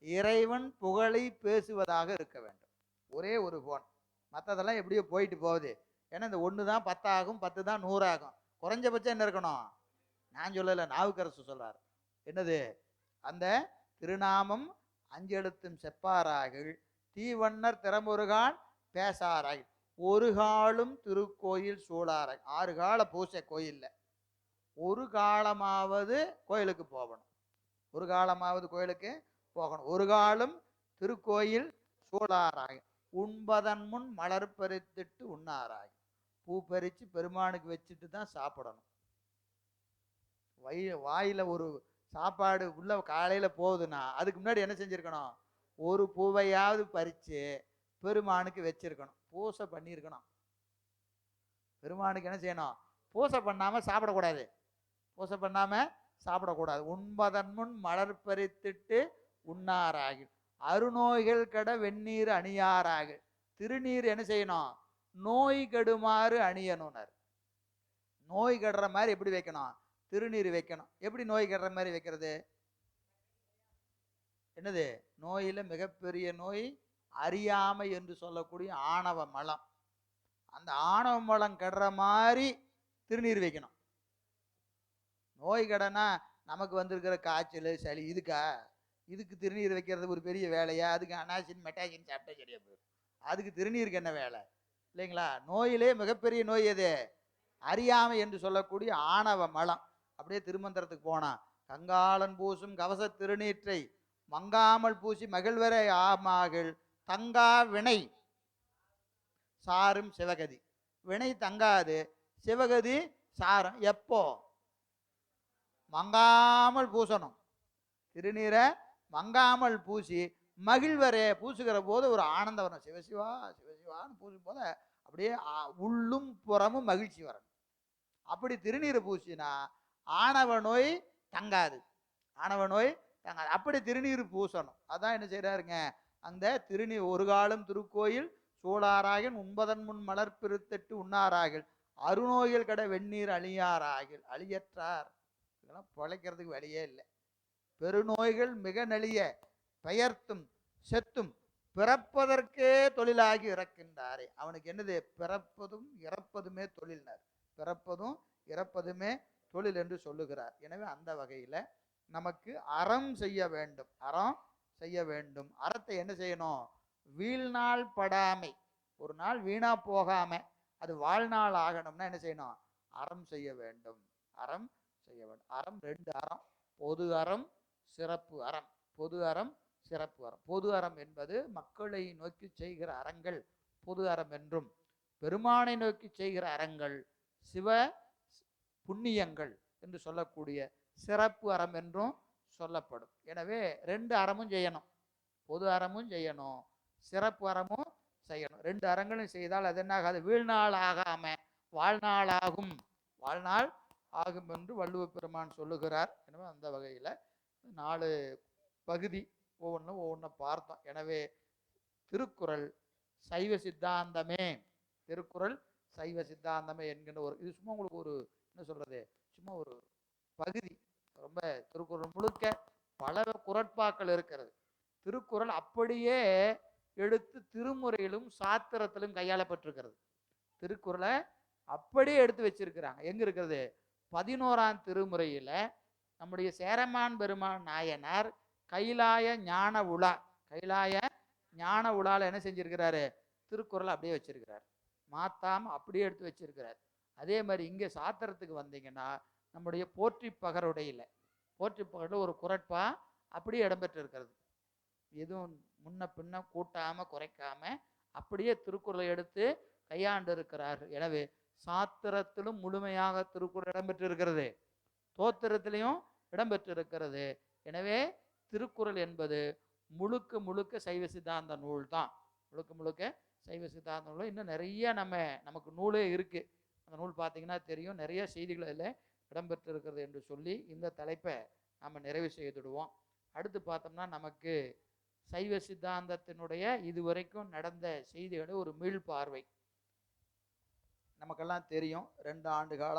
இறைவன் புகழை பேசுவதாக இருக்க வேண்டும். ஒரே ஒரு ஃபோன், மற்றதெல்லாம் எப்படியோ போயிட்டு போகுது. ஏன்னா இந்த 1 தான் 10 ஆகும், 10 தான் 100 ஆகும். குறைஞ்சபட்சம் என்ன இருக்கணும், நான் சொல்லலை, நாவுக்கரசு சொல்றார். என்னது? அந்த திருநாமம் அஞ்செழுத்தும் செப்பாராகில் தீவண்ணர் திறமுருகான் பேசாராகில் ஒரு காலும் திருக்கோயில் சூழாராய். 6 கால பூசை கோயில்ல ஒரு காலமாவது கோயிலுக்கு போகணும். ஒரு காலமாவது கோயிலுக்கு போகணும். ஒரு காலம் திருக்கோயில் சூழாராய் உண்பதன் முன் மலர் பறித்துட்டு உண்ணாராய். பூ பறித்து பெருமானுக்கு வச்சுட்டு தான் சாப்பிடணும். வாயில ஒரு சாப்பாடு உள்ள காலையில போகுதுன்னா அதுக்கு முன்னாடி என்ன செஞ்சிருக்கணும்? ஒரு பூவையாவது பறித்து பெருமானுக்கு வச்சிருக்கணும், பூசை பண்ணியிருக்கணும். பெருமானுக்கு என்ன செய்யணும்? பூசை பண்ணாம சாப்பிடக்கூடாது. பூசை பண்ணாம சாப்பிடக்கூடாது. உண்பதன் முன் மலர் பறித்துட்டு உண்ணாராக அருநோய்கள் கட வெந்நீர் அணியாராக. திருநீர் என்ன செய்யணும்? நோய் கெடுமாறு அணியணும்னார். நோய் கெடுற மாதிரி எப்படி வைக்கணும்? திருநீர் வைக்கணும். எப்படி நோய் கெடுற மாதிரி வைக்கிறது? என்னது? நோயில மிகப்பெரிய நோய் அறியாமை என்று சொல்லக்கூடிய ஆணவ மலம். அந்த ஆணவ மலம் கெடுற மாதிரி திருநீர் வைக்கணும். நோய் கடனா நமக்கு வந்திருக்கிற காய்ச்சல் சளி இதுக்கு திருநீர் வைக்கிறது ஒரு பெரிய வேலையா? அதுக்கு அனாசின் மெட்டாசின் சாப்பிட்டா சரியா போயிடும். அதுக்கு திருநீருக்கு என்ன வேலை? இல்லைங்களா? நோயிலே மிகப்பெரிய நோய் எது? அறியாமை என்று சொல்லக்கூடிய ஆணவ மலம். அப்படியே திருமந்திரத்துக்கு போனா கங்காளன் பூசும் கவச திருநீற்றை மங்காமல் பூசி மகிழ்வரை ஆமாகள் தங்கா வினை சாரும் சிவகதி. வினை தங்காது, சிவகதி சாரம். எப்போ? மங்காமல் பூசணும். திருநீரை மங்காமல் பூசி மகிழ்வரே பூசுகிற போது ஒரு ஆனந்தம் வரும். சிவசிவா சிவசிவான்னு பூசும் போது அப்படியே உள்ளும் புறமும் மகிழ்ச்சி வரணும். அப்படி திருநீரை பூசினா ஆணவ நோய் தங்காது. ஆணவ நோய் தங்காது. அப்படி திருநீர் பூசணும். அதான் என்ன செய்யறாருங்க? அந்த திருநீர் ஒரு காலம் திருக்கோயில் சூழாராகில் உண்பதன் முன் மலர் பிரித்தட்டு உண்ணாராகில் அருநோய்கள் கட வெந்நீர் அழியாராகில். அழியற்றார். இதெல்லாம் பிழைக்கிறதுக்கு வழியே இல்லை. பெருநோய்கள் மிக நெளிய பெயர்த்தும் செத்தும் பிறப்பதற்கே தொழிலாகி இறக்கின்றாரே. அவனுக்கு என்னது? பிறப்பதும் இறப்பதுமே தொழில்னார். பிறப்பதும் இறப்பதுமே தொழில் என்று சொல்லுகிறார். எனவே அந்த வகையில நமக்கு அறம் செய்ய வேண்டும். அறம் செய்ய வேண்டும். அறத்தை என்ன செய்யணும்? வீழ்நாள் படாமை. ஒரு நாள் வீணா போகாம அது வாழ்நாள் ஆகணும்னா என்ன செய்யணும்? அறம் செய்ய வேண்டும். அறம் செய்ய வேண்டும். அறம் 2 அறம். பொது அறம், சிறப்பு அறம். பொது அறம், சிறப்பு அறம். பொது அறம் என்பது மக்களை நோக்கி செய்கிற அறங்கள் பொது அறம் என்றும், பெருமானை நோக்கி செய்கிற அறங்கள் சிவ புண்ணியங்கள் என்று சொல்லக்கூடிய சிறப்பு அறம் என்றும் சொல்லப்படும். எனவே 2 அறமும் செய்யணும். பொது அறமும் செய்யணும், சிறப்பு அறமும் செய்யணும். 2 அறங்களும் செய்தால் அது என்ன ஆகாது? வீழ்நாள் ஆகாம வாழ்நாள் ஆகும். வாழ்நாள் ஆகும் என்று வள்ளுவ பெருமான் சொல்லுகிறார். எனவே அந்த வகையில் 4 பகுதி ஒவ்வொன்றை பார்த்தோம். எனவே திருக்குறள் சைவ சித்தாந்தமே, திருக்குறள் சைவ சித்தாந்தமே என்கின்ற இது சும்மா உங்களுக்கு ஒரு என்ன சொல்றது, சும்மா ஒரு பகுதி. ரொம்ப திருக்குறள் முழுக்க பல குறட்பாக்கள் இருக்கிறது. திருக்குறள் அப்படியே எடுத்து திருமுறையிலும் சாத்திரத்திலும் கையாளப்பட்டிருக்கிறது. திருக்குறளை அப்படியே எடுத்து வச்சிருக்கிறாங்க. எங்க இருக்கிறது? 11ஆம் திருமுறையில நம்முடைய சேரமான் பெருமான் நாயனார் கைலாய ஞான உலா, கைலாய ஞான உலால என்ன செஞ்சிருக்கிறாரு? திருக்குறளை அப்படியே வச்சிருக்கிறார். மாத்தாம அப்படியே எடுத்து வச்சிருக்கிறார். அதே மாதிரி இங்கே சாத்திரத்துக்கு வந்தீங்கன்னா நம்முடைய போற்றி பகருடையில, போற்றி பகருடைய ஒரு குறட்பா அப்படியே இடம்பெற்று இருக்கிறது. எதுவும் முன்ன பின்ன கூட்டாம குறைக்காம அப்படியே திருக்குறளை எடுத்து கையாண்டு இருக்கிறார்கள். எனவே சாத்திரத்திலும் முழுமையாக திருக்குறள் இடம்பெற்று இருக்கிறது, தோத்திரத்திலையும் இடம்பெற்று இருக்கிறது. எனவே திருக்குறள் என்பது முழுக்க முழுக்க சைவ சித்தாந்த நூல் தான். முழுக்க முழுக்க சைவ சித்தாந்த நூல். இன்னும் நிறைய நமக்கு நூலே இருக்கு. அந்த நூல் பார்த்தீங்கன்னா தெரியும், நிறைய செய்திகள் அதில் இடம்பெற்று இருக்கிறது என்று சொல்லி இந்த தலைப்பை நம்ம நிறைவு செய்துடுவோம். அடுத்து பார்த்தோம்னா நமக்கு சைவ சித்தாந்தத்தினுடைய இதுவரைக்கும் நடந்த செய்திகளை ஒரு மீள் பார்வை. நமக்கெல்லாம் தெரியும் 2 ஆண்டு காலம்